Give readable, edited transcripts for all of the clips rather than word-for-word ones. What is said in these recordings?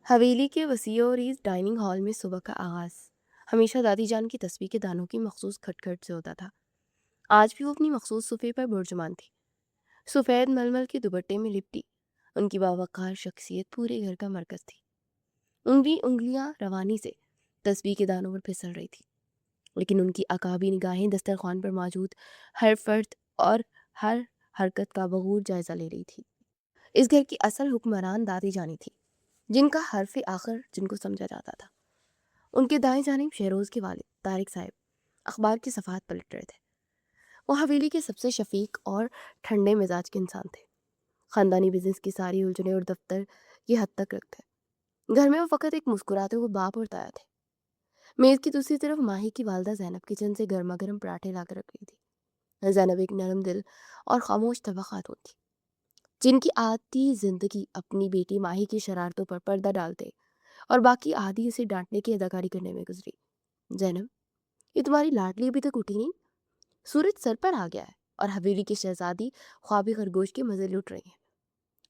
حویلی کے وسیع اور اس ڈائننگ ہال میں صبح کا آغاز ہمیشہ دادی جان کی تسبیح کے دانوں کی مخصوص کھٹ کھٹ سے ہوتا تھا۔ آج بھی وہ اپنی مخصوص صفحے پر برجمان تھی، سفید ململ کے دوپٹے میں لپٹی۔ ان کی باوقار شخصیت پورے گھر کا مرکز تھی۔ ان کی انگلیاں روانی سے تسبیح کے دانوں پر پھسل رہی تھی، لیکن ان کی عقابی نگاہیں دسترخوان پر موجود ہر فرد اور ہر حرکت کا بغور جائزہ لے رہی تھی۔ اس گھر کی اصل حکمران دادی جانی تھی، جن کا حرف آخر جن کو سمجھا جاتا تھا۔ ان کے دائیں جانب شہروز کے والد طارق صاحب اخبار کی صفحات پلٹ رہے تھے۔ وہ حویلی کے سب سے شفیق اور ٹھنڈے مزاج کے انسان تھے۔ خاندانی بزنس کی ساری الجھنیں اور دفتر کی حد تک رکھتے۔ گھر میں وہ فقط ایک مسکراتے ہوئے باپ اور تایا تھے۔ میز کی دوسری طرف ماہی کی والدہ زینب کچن سے گرما گرم پراٹھے لا کر رکھ رہی تھی۔ زینب ایک نرم دل اور خاموش طبع خاتون تھی، جن کی آدھی زندگی اپنی بیٹی ماہی کی شرارتوں پر پردہ ڈالتے اور باقی آدھی اسے ڈانٹنے کی اداکاری کرنے میں گزری۔ زینب، یہ تمہاری لاڈلی ابھی تک اٹھی نہیں؟ سورج سر پر آ گیا ہے اور حویلی کی شہزادی خوابی خرگوش کے مزے لٹ رہی ہیں۔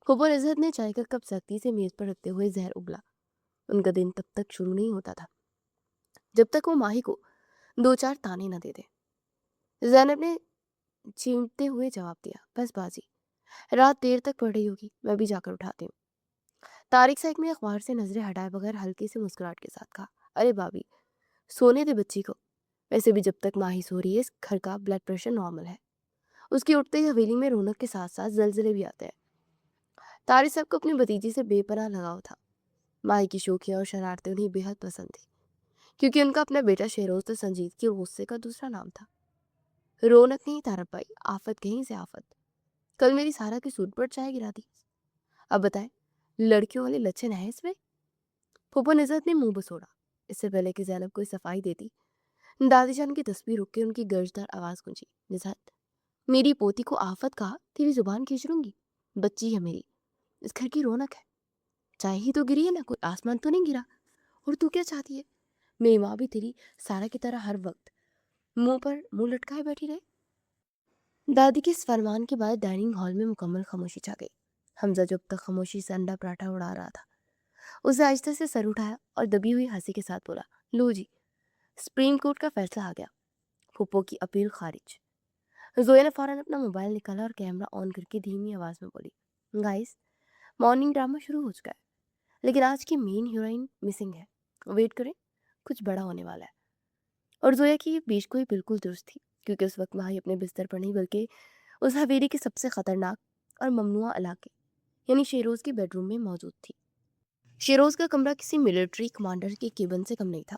پھوپھو نزہت نے چائے کا کپ سختی سے میز پر رکھتے ہوئے زہر اگلا۔ ان کا دن تب تک شروع نہیں ہوتا تھا جب تک وہ ماہی کو دو چار تانے نہ دے دے۔ زینب نے چیمٹتے ہوئے جواب دیا، بس بازی، رات دیر تک پڑھ رہی ہوگی، میں بھی جا کر اٹھاتی ہوں۔ طارق صاحب نے اخبار سے نظریں ہٹائے بغیر ہلکی سے مسکراہٹ کے ساتھ کہا، ارے بابی، سونے دے بچی کو، ویسے بھی جب تک ماہی سو رہی ہے اس گھر کا بلڈ پریشر نارمل ہے۔ اس کی اٹھتے ہی حویلی میں رونق کے ساتھ ساتھ زلزلے بھی آتے ہیں۔ طارق صاحب کو اپنی بھتیجی سے بے پناہ لگاؤ تھا۔ ماہی کی شوخیاں اور شرارتیں انہیں بے حد پسند تھی، کیونکہ ان کا اپنا بیٹا شہروز تو سنجیدگی اور غصے کا دوسرا نام تھا۔ رونق نہیں طارق بھائی، آفت کہیں سے آفت۔ کل میری سارا کی سوٹ پر چائے گرا دی۔ اب بتائیں، لڑکیوں والے لچھن ہیں اس میں؟ پھوپھو نزہت نے منہ بسوڑا۔ اس سے پہلے کہ زینب کوئی صفائی دیتی، دادی جان کی تسبیح رک کے ان کی گرجدار آواز گونجی، نزہت، میری پوتی کو آفت کہا، تیری زبان کھینچ لوں گی؟ بچی ہے میری، اس گھر کی رونق ہے۔ چائے ہی تو گری ہے نا، کوئی آسمان تو نہیں گرا۔ اور تو کیا چاہتی ہے میری ماں بھی تیری سارا کی طرح ہر وقت منہ پر منہ لٹکائے بیٹھی رہے؟ دادی کے اس فرمان کے بعد ڈائننگ ہال میں مکمل خاموشی چھا گئی۔ حمزہ جو اب تک خاموشی سے انڈا پراٹھا اڑا رہا تھا، اسے آہستہ سے سر اٹھایا اور دبی ہوئی ہنسی کے ساتھ بولا، لو جی، سپریم کورٹ کا فیصلہ آ گیا، پھوپھو کی اپیل خارج۔ زویا نے فوراً اپنا موبائل نکالا اور کیمرہ آن کر کے دھیمی آواز میں بولی، گائز، مارننگ ڈرامہ شروع ہو چکا ہے، لیکن آج کی مین ہیروئن مسنگ ہے، ویٹ کریں، کچھ بڑا ہونے والا ہے۔ اور زویا کی یہ بیچ گوئی بالکل درست تھی، کیونکہ اس وقت ماہی اپنے بستر پر نہیں بلکہ اس حویلی کے سب سے خطرناک اور ممنوعہ علاقے یعنی شیروز کے بیڈ روم میں موجود تھی۔ شیروز کا کمرہ کسی ملٹری کمانڈر کے کیبن سے کم نہیں تھا۔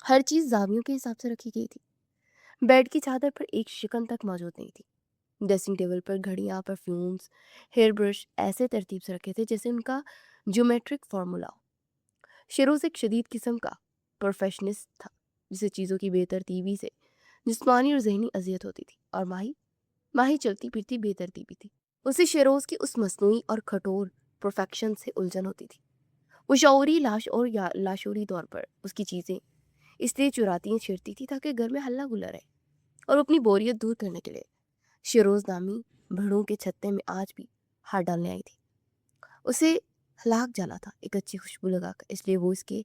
ہر چیز زاویوں کے حساب سے رکھی گئی تھی۔ بیڈ کی چادر پر ایک شکن تک موجود نہیں تھی۔ ڈریسنگ ٹیبل پر گھڑیاں، پرفیومز، ہیئر برش ایسے ترتیب سے رکھے تھے جیسے ان کا جیومیٹرک فارمولا ہو۔ شیروز ایک شدید قسم کا پرفیکشنسٹ تھا، جسے چیزوں کی بے ترتیبی سے جسمانی اور ذہنی اذیت ہوتی تھی، اور ماہی چلتی پھرتی بے ترتیبی تھی۔ اسے شیروز کی اس مصنوعی اور کھٹور پرفیکشن سے الجھن ہوتی تھی۔ وہ شعوری اور لاشعوری طور پر اس کی چیزیں اس لیے چراتی چھیڑتی تھی تاکہ گھر میں ہلہ گلا رہے، اور اپنی بوریت دور کرنے کے لیے شیروز نامی بھڑوں کے چھتے میں آج بھی ہاتھ ڈالنے آئی تھی۔ اسے ہلاک جانا تھا ایک اچھی خوشبو لگا کر، اس لیے وہ اس کے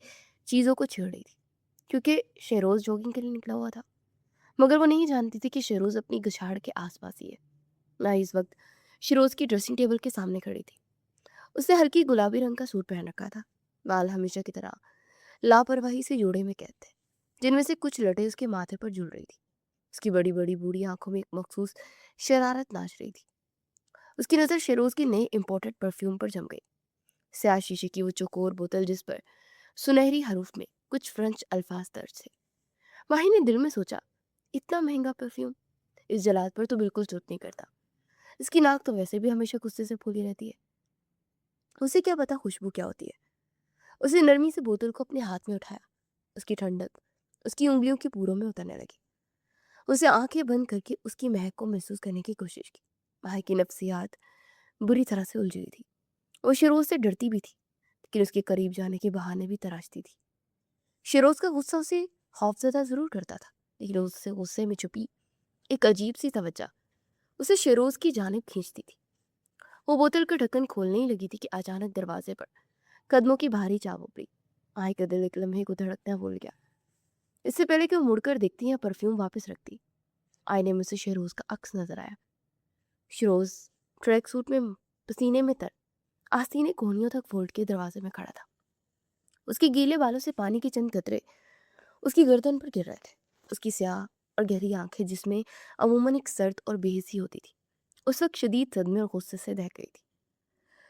چیزوں کو چھیڑ رہی تھی، کیونکہ شیروز جوگنگ کے لیے نکلا ہوا تھا۔ مگر وہ نہیں جانتی تھی کہ شیروز اپنی گچھاڑ کے آس پاس ہی ہے۔ میں اس وقت شیروز کی ڈریسنگ ٹیبل کے سامنے کھڑی تھی۔ اس نے ہلکی گلابی رنگ کا سوٹ پہن رکھا تھا، بال ہمیشہ کی طرح لاپرواہی سے جوڑے میں قید تھے، جن میں سے کچھ لٹیں اس کے ماتھے پر جھول رہی تھی۔ اس کی بڑی بڑی بوڑھی آنکھوں میں ایک مخصوص شرارت ناچ رہی تھی۔ اس کی نظر شیروز کی نئے امپورٹڈ پرفیوم پر جم گئی۔ سیاہ شیشے کی وہ چوکور بوتل جس پر سنہری حروف میں کچھ فرینچ الفاظ درج تھے۔ ماہی نے دل میں سوچا، اتنا مہنگا پرفیوم اس جلاد پر تو بالکل سوٹ نہیں کرتا۔ اس کی ناک تو ویسے بھی ہمیشہ غصے سے پھولی رہتی ہے، اسے کیا پتا خوشبو کیا ہوتی ہے۔ اس نے نرمی سے بوتل کو اپنے ہاتھ میں اٹھایا، اس کی ٹھنڈک اس کی انگلیوں کے پوروں میں اترنے لگی۔ اسے آنکھیں بند کر کے اس کی مہک کو محسوس کرنے کی کوشش کی۔ ماہی کی نفسیات بری طرح سے الجھی تھی۔ وہ شیروز سے ڈرتی بھی تھی، لیکن اس کے قریب جانے کے بہانے بھی تراشتی تھی۔ شیروز کا غصہ اسے خوفزدہ ضرور کرتا تھا، لیکن اس سے غصے میں چھپی ایک عجیب سی توجہ اسے شیروز کی جانب کھینچتی تھی۔ وہ بوتل کا ڈھکن کھولنے ہی لگی تھی کہ اچانک دروازے پر कदमों की भारी चाप उपड़ी। माही का दिल एक लम्हे को धड़कना भूल गया। इससे पहले कि वो मुड़कर देखती या परफ्यूम वापस रखती, आईने में उसे शेरोज का अक्स नजर आया। शेरोज ट्रैक सूट में पसीने में तर आस्तीने कोहनियों तक फोल्ड के दरवाजे में खड़ा था। उसके गीले बालों से पानी के चंद कतरे उसकी गर्दन पर गिर रहे थे। उसकी स्याह और गहरी आंखें, जिसमें अमूमन एक सर्द और बेहिसी होती थी, उस वक्त शदीद सदमे और गुस्से से दहक गई थी।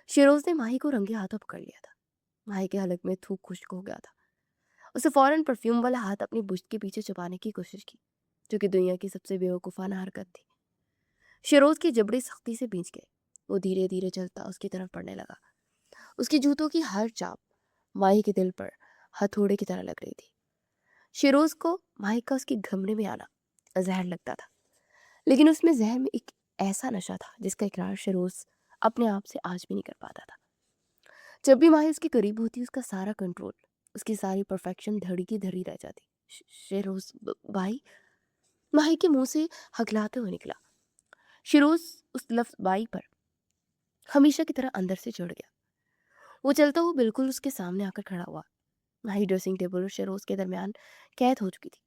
शेरोज ने माही को रंगे हाथों पकड़ लिया था। माही के हलक में थूक खुश्क हो गया था। उसे फौरन परफ्यूम वाला हाथ अपनी बुश्त के पीछे छुपाने की कोशिश की, जो कि दुनिया की सबसे बेवकूफ़ाना हरकत थी। शेरोज के जबड़े सख्ती से भींच गए। वो धीरे धीरे चलता उसकी तरफ पड़ने लगा। उसकी जूतों की हर चाप माही के दिल पर हथौड़े की तरह लग रही थी। शेरोज को माही का उसके कमरे में आना जहर लगता था, लेकिन उसमें जहर में एक ऐसा नशा था जिसका इकरार शेरोज अपने आप से आज भी नहीं कर पाता था। जब भी माही उसके करीब होती, उसका सारा कंट्रोल, उसकी सारी परफेक्शन धड़ी की धड़ी रह जाती। शेरोज भाई, माही के मुंह से हकलाते हुए निकला। शेरोज उस लफ्ज बाई पर हमेशा की तरह अंदर से चढ़ गया। वो चलता हुआ बिल्कुल उसके सामने आकर खड़ा हुआ। माही ड्रेसिंग टेबल और शेरोज के दरमियान कैद हो चुकी थी।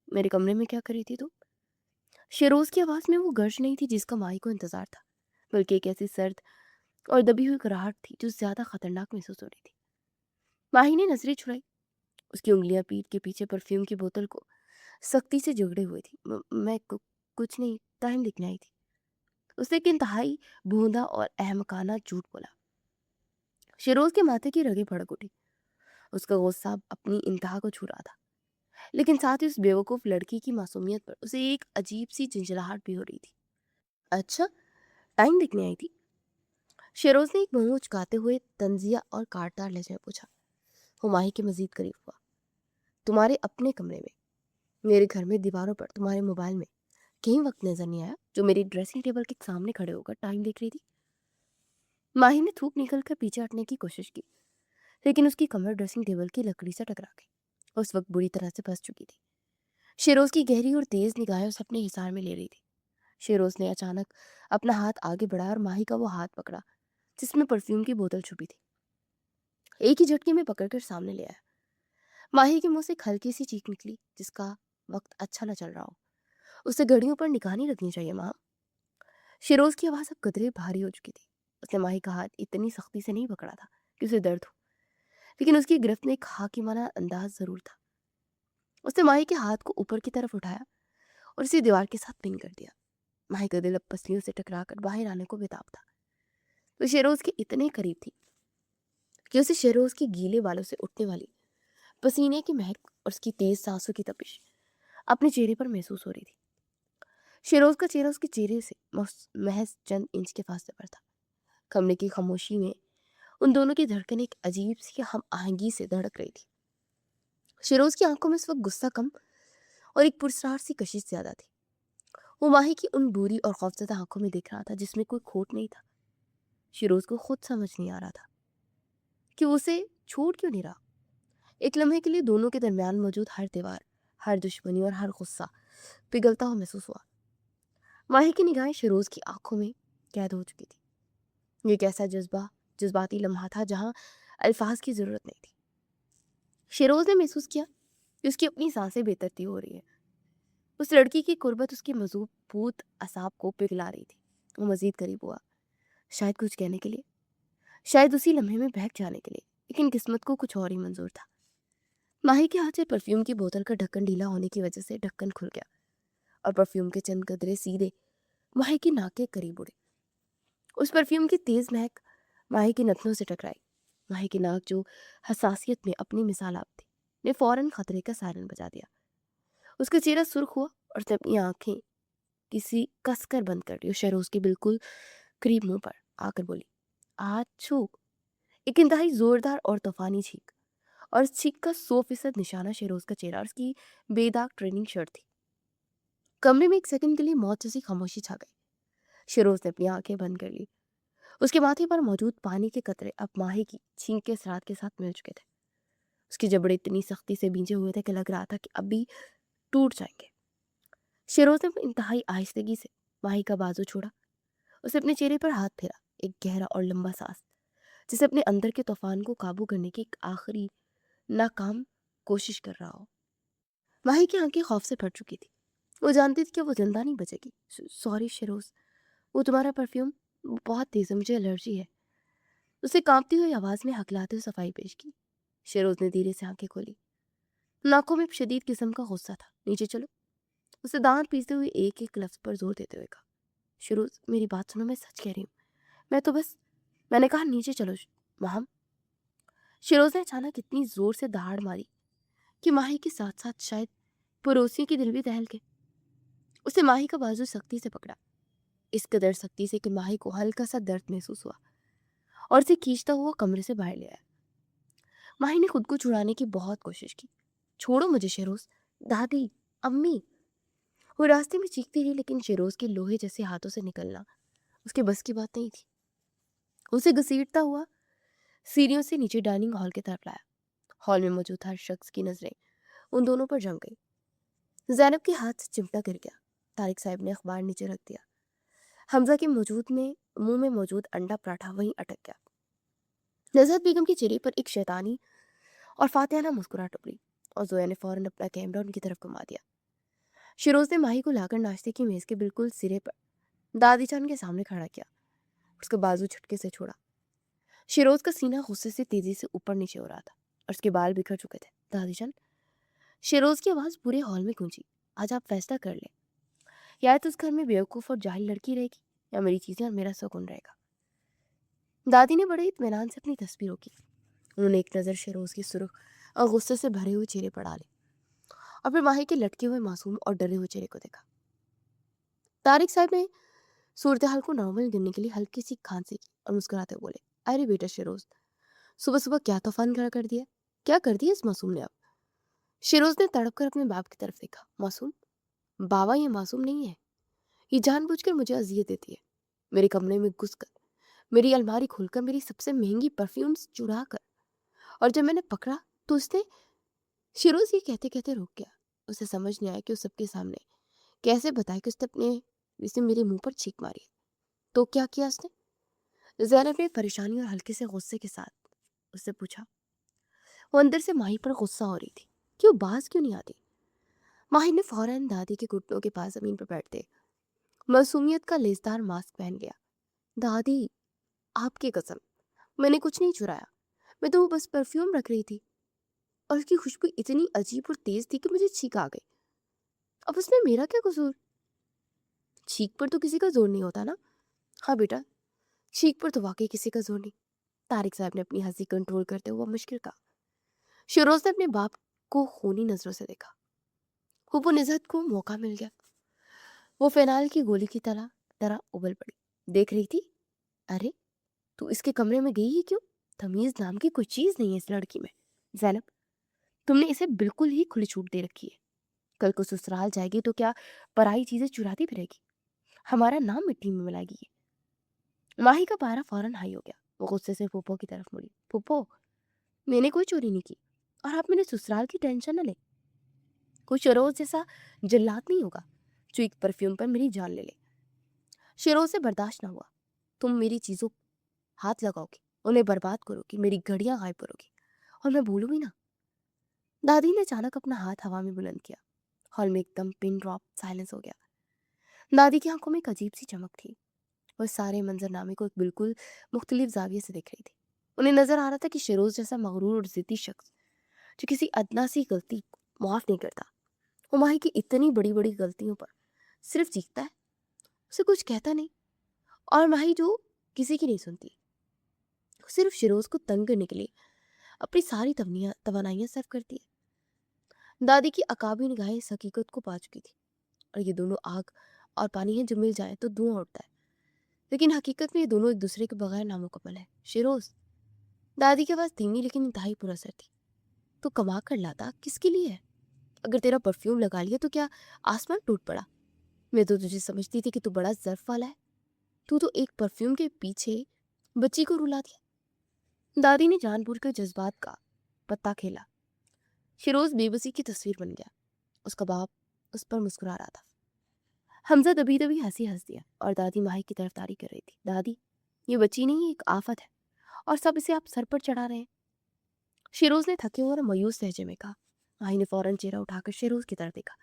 मेरे कमरे में क्या करी थी तुम? शेरोज की आवाज में वो गर्ज नहीं थी जिसका माही को इंतजार था, बल्कि एक ऐसी सर्द और दबी हुई कराहट थी जो ज्यादा खतरनाक महसूस हो रही थी। माही ने नजरें छुड़ाई। उसकी उंगलियां पीठ के पीछे परफ्यूम की बोतल को सख्ती से जकड़े हुए थी। मैं कुछ नहीं, टाइम लिखने आई थी। उसने एक इंतहाई भूंदा और अहमकाना झूठ बोला। शेरोज के माथे की रगें भड़क उठी। उसका गुस्सा अपनी इंतहा को छू रहा था, लेकिन साथ ही उस बेवकूफ लड़की की मासूमियत पर उसे एक अजीब सी झंझलाहट भी हो रही थी। अच्छा, टाइम लिखने आई थी? शेरोज ने एक मुंह उचकाते हुए तंजिया और काटदार लहजे में पूछा। हुमायूं के मजीद करीब हुआ। तुम्हारे अपने कमरे में, मेरे घर में, दीवारों पर, तुम्हारे मोबाइल में कहीं वक्त नजर नहीं आया जो मेरी ड्रेसिंग टेबल के सामने खड़े होकर टाइम देख रही थी? माही ने थूक निकलकर पीछे हटने की कोशिश की, लेकिन उसकी कमर ड्रेसिंग टेबल की लकड़ी से टकरा गई। उस वक्त बुरी तरह से फंस चुकी थी। शेरोज की गहरी और तेज निगाहें उसे अपने हिसार में ले रही थी। शेरोज ने अचानक अपना हाथ आगे बढ़ाया और माही का वो हाथ पकड़ा जिसमें परफ्यूम की बोतल छुपी थी। एक ही झटके में पकड़कर सामने ले आया। माही के मुंह से एक हल्की सी चीख निकली, जिसका वक्त अच्छा न चल रहा हो। उसे घड़ियों पर निगाह नहीं रखनी चाहिए माँ। शेरोज की आवाज अब कदरे भारी हो चुकी थी। उसने माही का हाथ इतनी सख्ती से नहीं पकड़ा था कि उसे दर्द हो, लेकिन उसकी गिरफ्त में एक हाकिमाना अंदाज जरूर था। उसने माही के हाथ को ऊपर की तरफ उठाया और उसे दीवार के साथ पिन कर दिया। माही का दिल अब पसलियों से टकराकर बाहर आने को बेताब था। वो शेरोज के इतने करीब थी कि उसे शेरोज के गीले बालों से उठने वाली पसीने की महक और उसकी तेज सांसों की तपिश अपने चेहरे पर महसूस हो रही थी। शेरोज का चेहरा उसके चेहरे से महज चंद इंच के फासले पर था। कमरे की खामोशी में उन दोनों की धड़कन एक अजीब सी हम आहंगी से धड़क रही थी। शेरोज की आंखों में इस वक्त गुस्सा कम और एक पुरस्कार सी कशिश ज्यादा थी। वो माही की उन बुरी और खौफजदा आंखों में देख रहा था जिसमें कोई खोट नहीं था। शेरोज को खुद समझ नहीं आ रहा था कि वो उसे छोड़ क्यों नहीं रहा। एक लम्हे के लिए दोनों के दरमियान मौजूद हर दीवार, हर दुश्मनी और हर गुस्सा पिघलता हुआ महसूस हुआ। माही की निगाहें शेरोज की आंखों में कैद हो चुकी थी। ये एक ऐसा जज्बाती लम्हा था जहां अल्फाज की जरूरत नहीं थी। शेरोज ने महसूस किया कि उसकी अपनी सांसें बेतरतीब हो रही है। उस लड़की की कुर्बत उसकी मजबूत असाब को पिघला रही थी। वो मजीद करीब हुआ, शायद कुछ कहने के लिए, शायद उसी लम्हे में बहक जाने के लिए, लेकिन किस्मत को कुछ और ही मंजूर था। माही के हाथ से परफ्यूम की बोतल का ढक्कन ढीला होने की वजह से ढक्कन खुल गया और परफ्यूम के चंद कतरे सीधे माही की नाक के करीब उड़े। उस परफ्यूम की तेज महक माही की नथनों से टकराई। माही की नाक, जो हसासियत में अपनी मिसाल आप थी, ने फौरन खतरे का सायरन बजा दिया। उसका चेहरा सुर्ख हुआ और उसने अपनी आंखें किसी कसकर बंद कर ली और शेरोज के बिल्कुल करीब मुंह पर आकर बोली, आज छू। एक इंतहाई जोरदार और तूफानी छींक, और इस छींक का 100% निशाना शेरोज का चेहरा और उसकी बेदाग ट्रेनिंग शर्ट थी। कमरे में एक सेकंड के लिए मौत जैसी खामोशी छा गई। शेरोज ने अपनी आंखें बंद कर ली। उसके माथे पर मौजूद पानी के कतरे अब माही की छींक के असरात के साथ मिल चुके थे। उसके जबड़े इतनी सख्ती से बींचे हुए थे कि लग रहा था कि अभी टूट जाएंगे। शेरोज ने इंतहाई आहिस्तगी से माही का बाजू छोड़ा। उसे अपने चेहरे पर हाथ फेरा। एक गहरा और लंबा सांस جسے اپنے اندر کے طوفان کو قابو کرنے کی ایک آخری ناکام کوشش کر رہا ہو۔ ماہی کی آنکھیں خوف سے پھٹ چکی تھی۔ وہ جانتی تھی کہ وہ زندہ نہیں بچے گی۔ سوری شیروز، وہ تمہارا پرفیوم بہت تیز ہے، مجھے الرجی ہے۔ اسے کانپتی ہوئی آواز میں ہکلاتے ہوئے صفائی پیش کی۔ شیروز نے دھیرے سے آنکھیں کھولی۔ ناکوں میں شدید قسم کا غصہ تھا۔ نیچے چلو، اسے دانت پیستے ہوئے ایک ایک لفظ پر زور دیتے ہوئے کہا۔ شیروز میری بات سنو، میں سچ کہہ رہی ہوں، میں نے کہا نیچے چلو مہم۔ شیروز نے اچانک اتنی زور سے دہاڑ ماری کہ ماہی کے ساتھ ساتھ شاید پڑوسیوں کی دل بھی دہل گئے۔ اسے ماہی کا بازو سختی سے پکڑا، اس قدر سختی سے کہ ماہی کو ہلکا سا درد محسوس ہوا اور اسے کھینچتا ہوا کمرے سے باہر لے آیا۔ ماہی نے خود کو چھڑانے کی بہت کوشش کی۔ چھوڑو مجھے شیروز، دادی، امی۔ وہ راستے میں چیختی رہی لیکن شیروز کے لوہے جیسے ہاتھوں سے نکلنا اس کے بس کی بات نہیں تھی۔ اسے گھسیٹتا ہوا سیڑھیوں سے نیچے ڈائننگ ہال کی طرف لایا۔ ہال میں موجود ہر شخص کی نظریں ان دونوں پر جم گئی۔ زینب کے ہاتھ سے چمٹا گر گیا۔ طارق صاحب نے اخبار نیچے رکھ دیا۔ حمزہ کے منہ میں موجود انڈا پراٹھا وہیں اٹک گیا۔ نزہت بیگم کے چہرے پر ایک شیطانی اور فاتحانہ مسکراہٹ ابھری اور زویا نے فوراً اپنا کیمرہ ان کی طرف گھما دیا۔ شیروز نے ماہی کو لا کر ناشتے کی میز کے بالکل سرے پر دادی جان کے سامنے کھڑا کیا۔ اس کا بازو جھٹکے سے چھوڑا۔ شیروز کا سینہ غصے سے تیزی سے اوپر نیچے ہو رہا تھا اور اس کے بال بکھر چکے تھے۔ دادی جان، شیروز کی آواز پورے ہال میں گونجی۔ آج آپ فیصلہ کر لیں، یا تو اس گھر میں بیوقوف اور جاہل لڑکی رہے گی یا میری چیزیں اور میرا سکون رہے گا۔ دادی نے بڑے اطمینان سے اپنی تصویر روکی۔ انہوں نے ایک نظر شیروز کی سرخ اور غصے سے بھرے ہوئے چہرے پر ڈالی اور پھر ماہی کے لٹکے ہوئے معصوم اور ڈرے ہوئے چہرے کو دیکھا۔ طارق صاحب نے صورتحال کو نارمل گرنے کے لیے ہلکی سی کھانسی کی اور مسکراتے ہوئے بولے، ارے بیٹا شیروز، صبح صبح کیا طوفان کھڑا کر دیا؟ کیا کر دیا اس معصوم نے اب؟ شیروز نے تڑپ کر اپنے باپ کی طرف دیکھا۔ معصوم؟ بابا، یہ معصوم نہیں ہے، یہ جان بوجھ کر مجھے اذیت دیتی ہے۔ میرے کمرے میں گھس کر، میری الماری کھول کر، میری سب سے مہنگی پرفیومز چرا کر، اور جب میں نے پکڑا تو اس نے… شیروز یہ کہتے کہتے رک گیا۔ اسے سمجھ نہیں آیا کہ اس سب کے سامنے کیسے بتائے کہ اس نے میرے منہ پر چھینک ماری ہے۔ تو کیا کیا اس نے؟ زینب نے پریشانی اور ہلکے سے غصے کے ساتھ اس سے پوچھا۔ وہ اندر سے ماہی پر غصہ ہو رہی تھی کہ وہ باز کیوں نہیں آتی۔ ماہی نے فوراً دادی کے گھٹنوں کے پاس زمین پر بیٹھتے معصومیت کا لیسدار ماسک پہن لیا۔ دادی، آپ کی قسم، میں نے کچھ نہیں چرایا، میں تو وہ بس پرفیوم رکھ رہی تھی اور اس کی خوشبو اتنی عجیب اور تیز تھی کہ مجھے چھینک آ گئی۔ اب اس میں میرا کیا قصور؟ چھینک پر تو کسی کا زور نہیں ہوتا نا۔ ہاں بیٹا، چھینک پر تو واقعی کسی کا زور نہیں۔ طارق صاحب نے اپنی ہنسی کنٹرول کرتے ہوئے مشکل کہا۔ شیروز نے اپنے باپ کو خونی نظروں سے دیکھا۔ وہ نزہت کو موقع مل گیا۔ وہ فینال کی گولی کی طرح ابل پڑی۔ دیکھ رہی تھی؟ ارے تو اس کے کمرے میں گئی ہی کیوں؟ تمیز نام کی کوئی چیز نہیں ہے اس لڑکی میں۔ زینب، تم نے اسے بالکل ہی کھلی چھوٹ دے رکھی ہے۔ کل کو سسرال جائے گی تو کیا پرائی چیزیں چراتی پھرے گی؟ ہمارا نام مٹی میں ملائے گی۔ ماہی کا پارا فوراً ہائی ہو گیا۔ وہ غصے سے پھوپھو کی طرف مڑی۔ پھوپھو، میں نے کوئی چوری نہیں کی اور آپ میرے سسرال کی ٹینشن نہ لیں۔ کوئی شیروز جیسا جلات نہیں ہوگا جو ایک پرفیوم پر میری جان لے لے۔ شیروز سے برداشت نہ ہوا۔ تم میری چیزوں ہاتھ لگاؤ گی، انہیں برباد کرو گی، میری گھڑیاں غائب کرو گی اور میں بھولوں گی نا۔ دادی نے اچانک اپنا ہاتھ ہوا میں بلند کیا۔ ہال میں ایک دم پن ڈراپ سائلنس ہو گیا۔ دادی کی آنکھوں میں ایک عجیب سی چمک تھی۔ وہ سارے منظرنامے کو ایک بالکل مختلف زاویے سے دیکھ رہی تھی۔ انہیں نظر آ رہا تھا کہ شیروز جیسا مغرور اور ضدی شخص جو کسی ادنا سی غلطی معاف نہیں کرتا، وہ ماہی کی اتنی بڑی بڑی غلطیوں پر صرف چیختا ہے، اسے کچھ کہتا نہیں، اور ماہی جو کسی کی نہیں سنتی، صرف شیروز کو تنگ کرنے کے لیے اپنی ساری توانائیاں صرف کرتی ہے۔ دادی کی عقابی نگاہیں اس حقیقت کو پا چکی تھی، اور یہ دونوں آگ اور پانی ہیں جو مل جائیں تو دھواں اٹھتا ہے، لیکن حقیقت میں یہ دونوں ایک دوسرے کے بغیر نامکمل ہیں۔ شیروز، دادی کی آواز دھیمی لیکن انتہائی پر اثر تھی، تو کما کر لاتا کس کے لیے ہے؟ اگر تیرا پرفیوم لگا لیا تو کیا آسمان ٹوٹ پڑا؟ میں تو تجھے سمجھتی تھی کہ تو بڑا ظرف والا ہے، تو ایک پرفیوم کے پیچھے بچی کو رلا دیا۔ دادی نے جان بوجھ کر جذبات کا پتہ کھیلا۔ شیروز بے بسی کی تصویر بن گیا۔ اس کا باپ اس پر مسکرا رہا تھا۔ حمزہ دبی دبی ہنسی ہنس دیا اور دادی ماہی کی طرف داری کر رہی تھی۔ دادی، یہ بچی نہیں، ایک آفت ہے और सब इसे आप सर पर चढ़ा रहे हैं। शेरोज ने थके हुए और मायूस लहजे में कहा। माही ने फौरन चेहरा उठाकर शेरोज की तरफ देखा।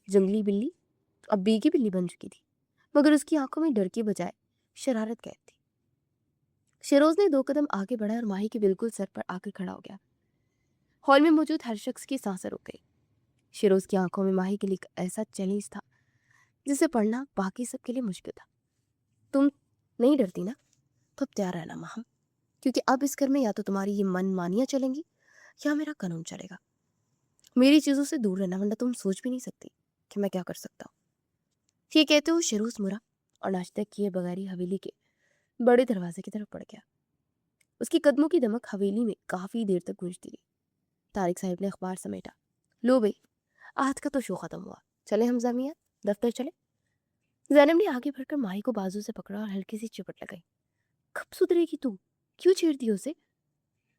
जंगली बिल्ली अब बेगी बिल्ली बन चुकी थी, मगर उसकी आंखों में डर के बजाय शरारत कैद थी। शेरोज ने 2 कदम आगे बढ़ाया और माही के बिल्कुल सर पर आकर खड़ा हो गया। हॉल में मौजूद हर शख्स की सांसें रुक गई। शेरोज की आंखों में माही के लिए एक ऐसा चैलेंज था जिसे पढ़ना बाकी सबके लिए मुश्किल था। तुम नहीं डरती ना? तो अब तैयार रहना माहम, क्योंकि अब इस घर में या तो तुम्हारी ये मन मानियां चलेंगी या मेरा कानून चलेगा। मेरी चीजों से दूर रहना, वरना तुम सोच भी नहीं सकती कि मैं क्या कर सकता हूँ। ये कहते हुए शेरोज मुड़ा और नाश्ता किए बगैर ही हवेली के बड़े दरवाजे की तरफ बढ़ गया। उसके कदमों की दमक हवेली में काफी देर तक गूंजती रही। तारिक साहब ने अखबार समेटा। लो भाई, आज का तो शो खत्म हुआ, चले हम जामिया, दफ्तर चले। जैनब ने आगे बढ़कर माही को बाजू से पकड़ा और हल्की सी चिपट लगाई। कब सुधरेगी तू? क्यों छेड़ती हो उसे?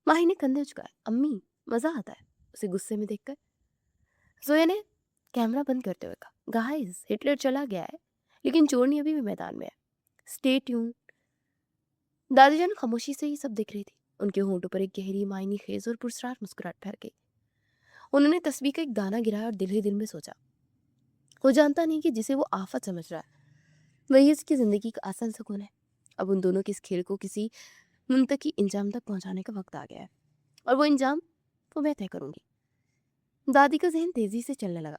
माही ने कंधे झुकाए। अम्मी, मजा आता है, उसे गुस्से में देखकर। जोया ने कैमरा बंद करते हुए कहा, गाइस हिटलर चला गया है, लेकिन चोरनी अभी भी मैदान में है, स्टे ट्यून। दादी जान खामोशी से ही सब दिख रही थी। उनके होंठों पर एक गहरी मायनी खेज और पुरस्कार मुस्कुराहट फैल गई। उन्होंने तस्वीर का एक दाना गिराया और दिल ही दिल में सोचा, वो जानता नहीं कि जिसे वो आफत समझ रहा है वही इसकी जिंदगी का असल सुकून है। अब उन दोनों के इस खेल को किसी मुंतकी इंजाम तक पहुंचाने का वक्त आ गया है, और वो इंजाम वो मैं तय करूंगी। दादी का जहन तेजी से चलने लगा।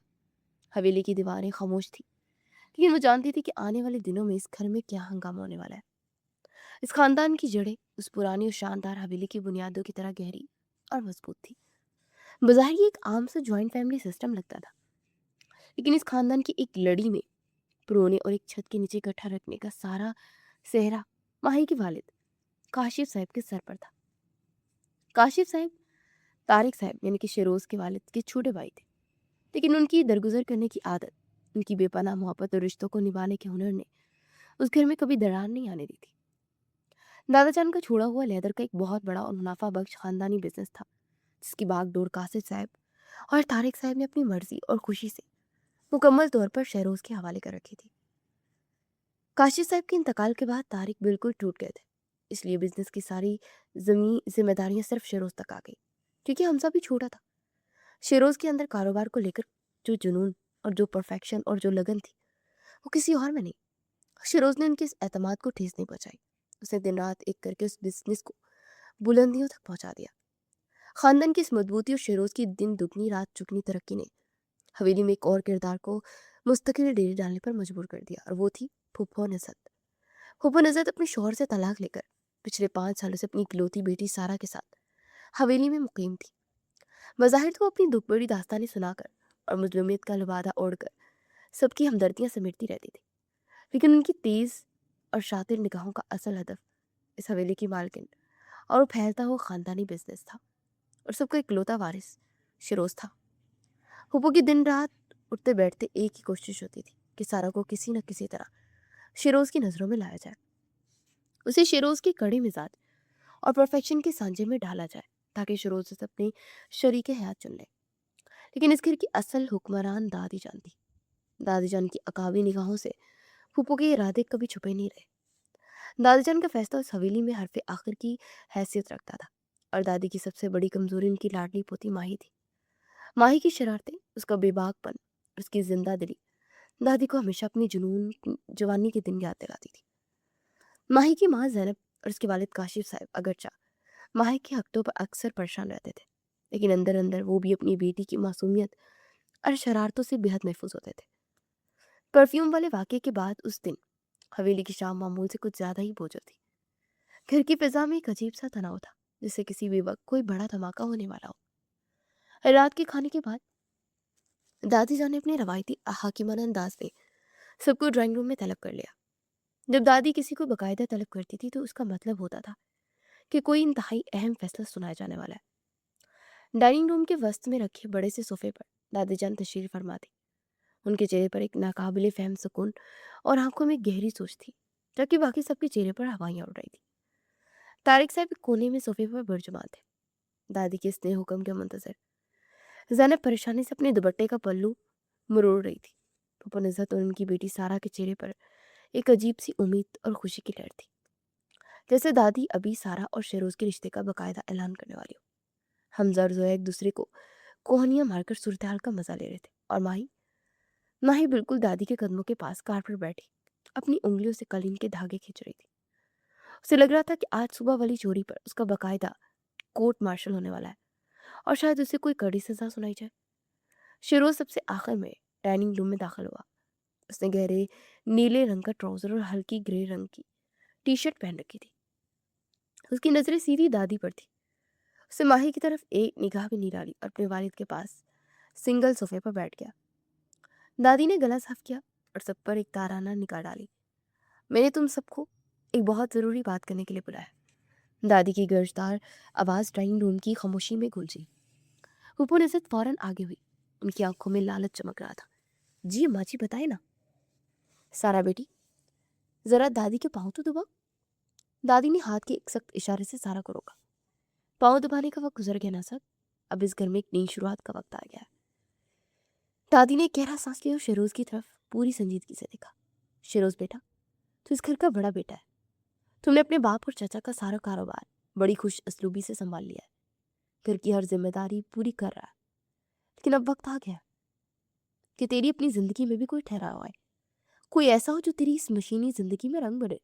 हवेली की दीवारें खामोश थी, लेकिन वो जानती थी कि आने वाले दिनों में इस घर में क्या हंगामा होने वाला है। इस खानदान की जड़ें उस पुरानी और शानदार हवेली की बुनियादों की तरह गहरी और मजबूत थी। बाहर ये एक आम सा ज्वाइंट फैमिली सिस्टम लगता था, लेकिन इस खानदान की एक लड़ी में पुरोने और एक छत के नीचे इकट्ठा रखने का सारा सेहरा माही के वालिद काशिफ साहब के सर पर था। काशिफ साहब तारिक साहब यानी कि शेरोज के वालिद के छोटे भाई थे, लेकिन उनकी दरगुजर करने की आदत, उनकी बेपनाह मोहब्बत और रिश्तों को निभाने के हुनर ने उस घर में कभी दरार नहीं आने दी थी। दादा जान का छोड़ा हुआ लेदर का एक बहुत बड़ा और मुनाफा बख्श खानदानी बिजनेस था, जिसकी बागडोर कासिफ साहब और तारिक साहब ने अपनी मर्जी और खुशी से मुकम्मल तौर पर शहरोज के हवाले कर रखी थी। काशिफ साहब के इंतकाल के बाद तारिक बिल्कुल टूट गए थे, इसलिए बिजनेस की सारी जमीन जिम्मेदारियां सिर्फ शेरोज तक आ गई, क्योंकि हमजा भी छोटा था। शेरोज के अंदर कारोबार को लेकर जो जुनून और जो परफेक्शन और जो लगन थी, वो किसी और में नहीं। शेरोज ने उनके इस एतमाद को ठेस नहीं पहुंचाई। उसने दिन रात एक करके उस बिजनेस को बुलंदियों तक पहुंचा दिया। खानदान की इस मजबूती और शेरोज की दिन दुगनी रात चुगनी तरक्की ने हवेली में एक और किरदार को मुस्तकिल डेरे डालने पर मजबूर कर दिया, और वो थी फूफो नज़त। फूफो नज़त अपने शौहर से तलाक लेकर पिछले 5 सालों से अपनी इकलौती बेटी सारा के साथ हवेली में मुकीम थी। बज़ाहिर तो वो अपनी दुख बड़ी दास्तानें सुनाकर और मजलूमियत का लबादा ओढ़कर सबकी हमदर्दियां समेटती रहती थी, लेकिन उनकी तेज और शातिर निगाहों का असल हदफ इस हवेली की मालकिन और वो फैलता हुआ खानदानी बिजनेस था, और सबका इकलौता वारिस शिरोज था। फूफो की दिन रात उठते बैठते एक ही कोशिश होती थी कि सारा को किसी न किसी तरह शिरोज की नज़रों में लाया जाए, उसे शिरोज की कड़ी मिजाज और परफेक्शन के सांचे में ढाला जाए, ताकि शिरोज उसे अपने शरीके हयात चुन ले। लेकिन इस घर की असल हुक्मरान दादी जान थी। दादी जान की अकावी निगाहों से फूफो के इरादे कभी छुपे नहीं रहे। दादी जान का फैसला उस हवेली में हरफ आखिर की हैसियत रखता था, और दादी की सबसे बड़ी कमजोरी उनकी लाडली पोती माही थी। माही की शरारतें, उसका बेबाकपन, उसकी जिंदा दिली दादी को हमेशा अपनी जवानी के दिन याद दिलाती थी। माही की माँ जैनब और उसके वालिद काशिफ साहब अगरचा माही के हक़्क़ों पर अक्सर परेशान रहते थे, लेकिन अंदर अंदर वो भी अपनी बेटी की मासूमियत और शरारतों से बेहद महफूज होते थे। परफ्यूम वाले वाक़ये के बाद उस दिन हवेली की शाम मामूल से कुछ ज़्यादा ही बोझिल थी। घर की फिजा में एक अजीब सा तनाव था, जिससे किसी भी वक्त कोई बड़ा धमाका होने वाला हो। रात के खाने के बाद दादी जान ने अपने रवायती हाकिमाना अंदाज में सबको ड्राइंग रूम में तलब कर लिया। जब दादी किसी को बाकायदा तलब करती थी तो उसका मतलब होता था कि कोई इंतहाई अहम फैसला सुनाया जाने वाला है। डाइनिंग रूम के वस्त में रखे बड़े से सोफे पर दादी जान तशरीफ फरमा थी। उनके चेहरे पर एक नाकाबिले फहम सुकून और आंखों में गहरी सोच थी, जबकि बाकी सबके चेहरे पर हवाइयां उड़ रही थी। तारिक साहब एक कोने में सोफे पर बरजुमान थे, दादी के स्नेह हुक्म के मुंतजर। ज़ैनब परेशानी से अपने दुपट्टे का पल्लू मरोड़ रही थी। पप्पा निज़त और उनकी बेटी सारा के चेहरे पर एक अजीब सी उम्मीद और खुशी की लहर थी। جیسے دادی ابھی سارا اور شیروز کے رشتے کا باقاعدہ اعلان کرنے والی ہو۔ حمزہ اور زویا ایک دوسرے کو کوہنیاں مار کر صورتحال کا مزہ لے رہے تھے، اور ماہی بالکل دادی کے قدموں کے پاس کار پر بیٹھی اپنی انگلیوں سے قلیم کے دھاگے کھینچ رہی تھی۔ اسے لگ رہا تھا کہ آج صبح والی چوری پر اس کا باقاعدہ کورٹ مارشل ہونے والا ہے، اور شاید اسے کوئی کڑی سزا سنائی جائے۔ شیروز سب سے آخر میں ڈائننگ روم میں داخل ہوا۔ اس نے گہرے نیلے رنگ کا ٹراؤزر اور ہلکی گرے رنگ کی ٹی شرٹ پہن رکھی تھی۔ اس کی نظریں سیدھی دادی پر تھی۔ اسے ماہی کی طرف ایک نگاہ بھی نہیں ڈالی اور اپنے والد کے پاس سنگل صوفے پر بیٹھ گیا۔ دادی نے گلا صاف کیا اور سب پر ایک تارانہ نگاہ ڈالی۔ میں نے تم سب کو ایک بہت ضروری بات کرنے کے لیے بلایا۔ دادی کی گرجدار آواز ڈرائنگ روم کی خاموشی میں گونجی۔ پھوپھو نزت فوراً آگے ہوئی۔ ان کی آنکھوں میں لالچ چمک رہا تھا۔ جی اماں جی، بتائے نا۔ سارا بیٹی، ذرا دادی کے پاؤں تو دباؤ۔ دادی نے ہاتھ کے ایک سخت اشارے سے سارا کو روکا۔ پاؤں دبانے کا وقت گزر گیا نا سر، اب اس گھر میں ایک نئی شروعات کا وقت آ گیا ہے۔ دادی نے ایک گہرا سانس لیا اور شیروز کی طرف پوری سنجیدگی سے دیکھا۔ شیروز بیٹا، تو اس گھر کا بڑا بیٹا ہے۔ تم نے اپنے باپ اور چچا کا سارا کاروبار بڑی خوش اسلوبی سے سنبھال لیا ہے، گھر کی ہر ذمہ داری پوری کر رہا ہے، لیکن اب وقت آ گیا ہے کہ تیری اپنی زندگی میں بھی کوئی ٹھہراؤ آئے، کوئی ایسا ہو جو تیری اس مشینی زندگی میں رنگ بھرے۔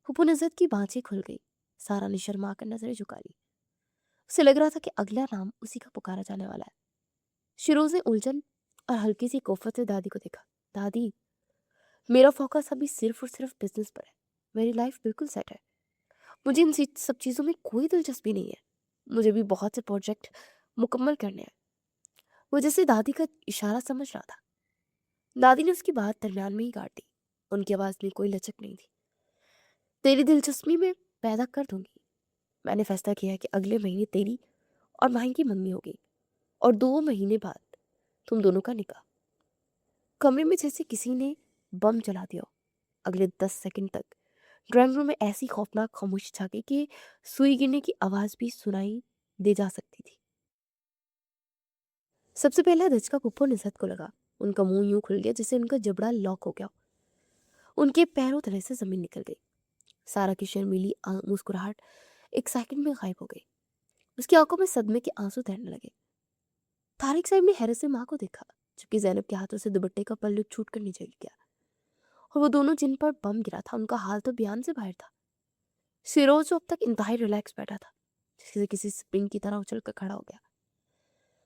پھوپھو نزت کی بانچیں کھل گئی۔ سارا نے شرما کر نظریں جھکا لی۔ اسے لگ رہا تھا کہ اگلا نام اسی کا پکارا جانے والا ہے۔ شیروز نے الجھن اور ہلکی سی کوفت سے دادی کو دیکھا۔ دادی، میرا فوکس ابھی صرف اور صرف بزنس پر ہے، میری لائف بالکل سیٹ ہے، مجھے ان سب چیزوں میں کوئی دلچسپی نہیں ہے، مجھے بھی بہت سے پروجیکٹ مکمل کرنے ہیں۔ وہ جیسے دادی کا اشارہ سمجھ رہا تھا۔ دادی نے اس کی بات درمیان میں ہی کاٹ دی۔ ان کی آواز میں کوئی لچک نہیں تھی۔ تیری دلچسپی میں پیدا کر دوں گی۔ میں نے فیصلہ کیا ہے کہ اگلے مہینے تیری اور ماہی کی منگنی ہوگی، اور 2 مہینے بعد تم دونوں کا نکاح۔ کمرے میں جیسے کسی نے بم جلا دیا ہو۔ اگلے 10 سیکنڈ تک ڈرائنگ روم میں ایسی خوفناک خاموشی چھا گئی کہ سوئی گرنے کی آواز بھی سنائی دے جا سکتی تھی۔ سب سے پہلا دھچکا پھوپھو نزت کو لگا۔ ان کا منہ یوں کھل گیا جیسے ان کا جبڑا لاک ہو گیا ہو۔ ان کے پیروں تلے سے زمین نکل گئی۔ سارا کی شرمیلی مسکراہٹ ایک سیکنڈ میں غائب ہو گئی۔ اس کی آنکھوں میں صدمے کے آنسو تیرنے لگے۔ طارق صاحب نے حیرت سے ماں کو دیکھا، جبکہ زینب کے ہاتھوں سے دوپٹے کا پلو چھوٹ کر نیچے گر گیا، اور وہ دونوں جن پر بم گرا تھا ان کا حال تو بیان سے باہر تھا۔ شیروز جو اب تک انتہائی ریلیکس بیٹھا تھا، جیسے کسی سپرنگ کی طرح اچھل کر کھڑا ہو گیا۔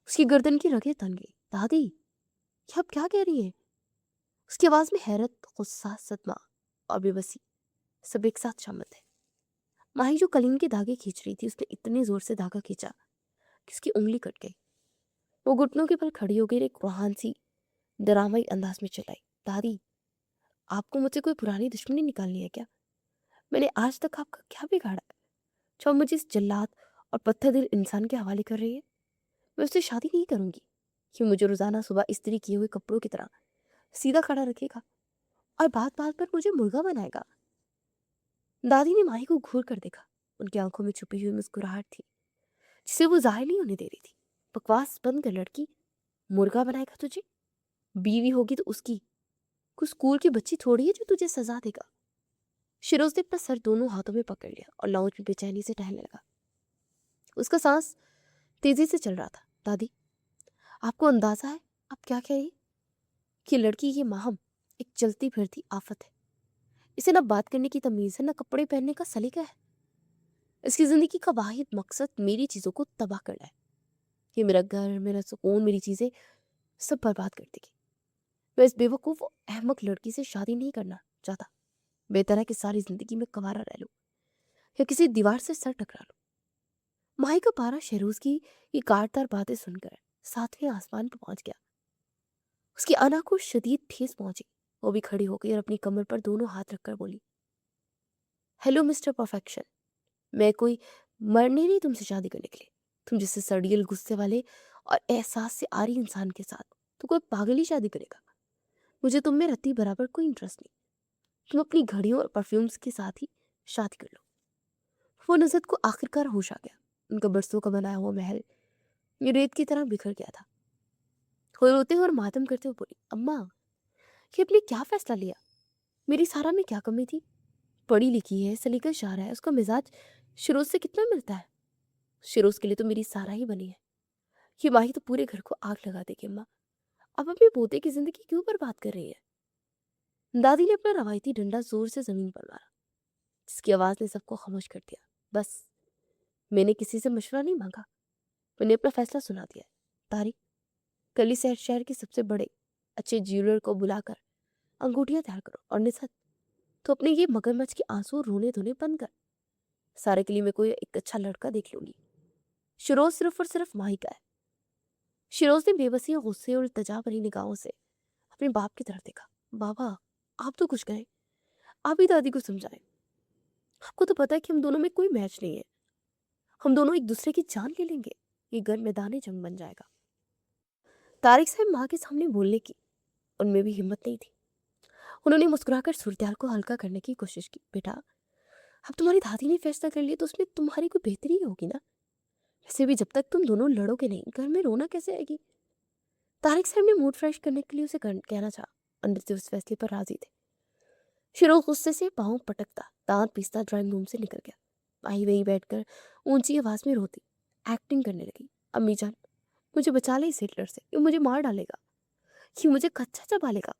اس کی گردن کی رگیں تن گئی۔ دادی، یہ آپ کیا کہہ رہی ہیں؟ اس کی آواز میں حیرت، غصہ، صدمہ اور بے بسی سب ایک ساتھ شامل تھے۔ ماہی جو قلیم کے دھاگے کھینچ رہی تھی، اس نے اتنے زور سے دھاگا کھینچا کہ اس کی انگلی کٹ گئی۔ وہ گھٹنوں کے بل کھڑی ہو گئی، ایک روحانسی ڈرامائی انداز میں چلائی۔ دادی، آپ کو مجھ سے کوئی پرانی دشمنی نکالنی ہے کیا؟ میں نے آج تک آپ کا کیا بگاڑا ہے جو آپ مجھے اس جلاد اور پتھر دل انسان کے حوالے کر رہی ہے؟ میں اس سے شادی نہیں کروں گی کہ مجھے روزانہ صبح استری کیے ہوئے کپڑوں کی طرح سیدھا کھڑا رکھے گا اور بات بات پر مجھے مرغا بنائے گا۔ دادی نے ماہی کو گھور کر دیکھا۔ ان کی آنکھوں میں چھپی ہوئی مسکراہٹ تھی جسے وہ ظاہر نہیں ہونے دے رہی تھی۔ بکواس بند کر لڑکی، مرغا بنائے گا تجھے؟ بیوی ہوگی تو اس کی، کوئی اسکول کی بچی تھوڑی ہے جو تجھے سزا دے گا۔ شیروز نے اپنا سر دونوں ہاتھوں میں پکڑ لیا اور لاؤنج میں بے چینی سے ٹہلنے لگا۔ اس کا سانس تیزی سے چل رہا تھا۔ دادی، آپ کو اندازہ ہے آپ کیا کہہ رہی؟ کہ لڑکی یہ ماہم ایک چلتی پھرتی آفت ہے۔ اسے نہ بات کرنے کی تمیز ہے، نہ کپڑے پہننے کا سلیقہ ہے۔ اس کی زندگی کا واحد مقصد میری چیزوں کو تباہ کرنا ہے۔ یہ میرا گھر، میرا سکون، میری چیزیں سب برباد کر دے گی۔ میں اس بے وقوف و احمق لڑکی سے شادی نہیں کرنا چاہتا۔ بہتر ہے کہ ساری زندگی میں کنوارا رہ لوں یا کسی دیوار سے سر ٹکرا لوں۔ ماہی کا پارا شیروز کی یہ کاٹدار باتیں سن کر 7ویں آسمان پہ پہنچ گیا۔ اس کی انا کو شدید ٹھیس پہنچی۔ وہ بھی کھڑی ہو گئی اور اپنی کمر پر دونوں ہاتھ رکھ کر بولی، ہیلو مسٹر پرفیکشن، میں کوئی مرنے نہیں تم سے شادی کرنے کے لیے۔ تم جیسے سڑیل غصے والے اور احساس سے آری انسان کے ساتھ تو کوئی پاگل ہی شادی کرے گا۔ مجھے تم میں رتی برابر کوئی انٹرسٹ نہیں۔ تم اپنی گھڑیوں اور پرفیومز کے ساتھ ہی شادی کر لو۔ وہ نزت کو آخرکار ہوش آ گیا۔ ان کا برسوں کا بنایا ہوا محل یہ ریت کی طرح بکھر گیا تھا۔ وہ روتے ہوئے اور ماتم کرتے ہوئے بولی، اماں، یہ اپنے کیا فیصلہ لیا؟ میری سارا میں کیا کمی تھی؟ پڑھی لکھی ہے، سلیقہ شعرا ہے، اس کا مزاج شیروز سے کتنا ملتا ہے۔ شیروز کے لیے تو میری سارا ہی بنی ہے۔ یہ ماہی تو پورے گھر کو آگ لگا دے گی اماں۔ اب اپنے پوتے کی زندگی کیوں برباد کر رہی ہے؟ دادی نے اپنا روایتی ڈنڈا زور سے زمین پر مارا، جس کی آواز نے سب کو خاموش کر دیا۔ بس، میں نے کسی سے مشورہ نہیں مانگا، میں نے اپنا فیصلہ سنا دیا ہے۔ طارق، کل ہی شہر کے سب سے بڑے اچھے جیولر کو بلا کر انگوٹھیاں تیار کرو، اور نصحت تو اپنے یہ مگرمچھ کے آنسو رونے دھونے بند کر۔ سارے کے لیے میں کوئی ایک اچھا لڑکا دیکھ لوں گی۔ شیروز صرف اور صرف ماہی کا ہے۔ شیروز نے بے بسی، غصے اور التجا بھری نگاہوں سے اپنے باپ کی طرف دیکھا۔ بابا، آپ تو کچھ کہیں، آپ ہی دادی کو سمجھائیں۔ آپ کو تو پتا ہے کہ ہم دونوں میں کوئی میچ نہیں ہے، ہم دونوں ایک دوسرے کی جان لے لیں گے، یہ گھر میدان جنگ بن جائے گا۔ طارق صاحب ماں کے سامنے بولنے کی ان میں بھی ہمت نہیں تھی۔ انہوں نے مسکرا کر صورتحال کو ہلکا کرنے کی کوشش کی۔ بیٹا، اب تمہاری دادی نے فیصلہ کر لیا تو اس میں تمہاری کوئی بہتری ہوگی نا؟ ویسے بھی جب تک تم دونوں لڑو گے نہیں، گھر میں رونا کیسے آئے گی؟ طارق صاحب نے موڈ فریش کرنے کے لیے اسے کہنا چاہا، اندر سے اس فیصلے پر راضی تھے۔ شیروز غصے سے پاؤں پٹکتا، دانت پیستا ڈرائنگ روم سے نکل گیا۔ ماہی وہیں بیٹھ کر اونچی آواز میں روتی، ایکٹنگ کرنے لگی۔ امی جان، مجھے بچا لے اس ہٹلر سے، یہ مجھے مار ڈالے گا، یہ مجھے کچا چبا لے گا۔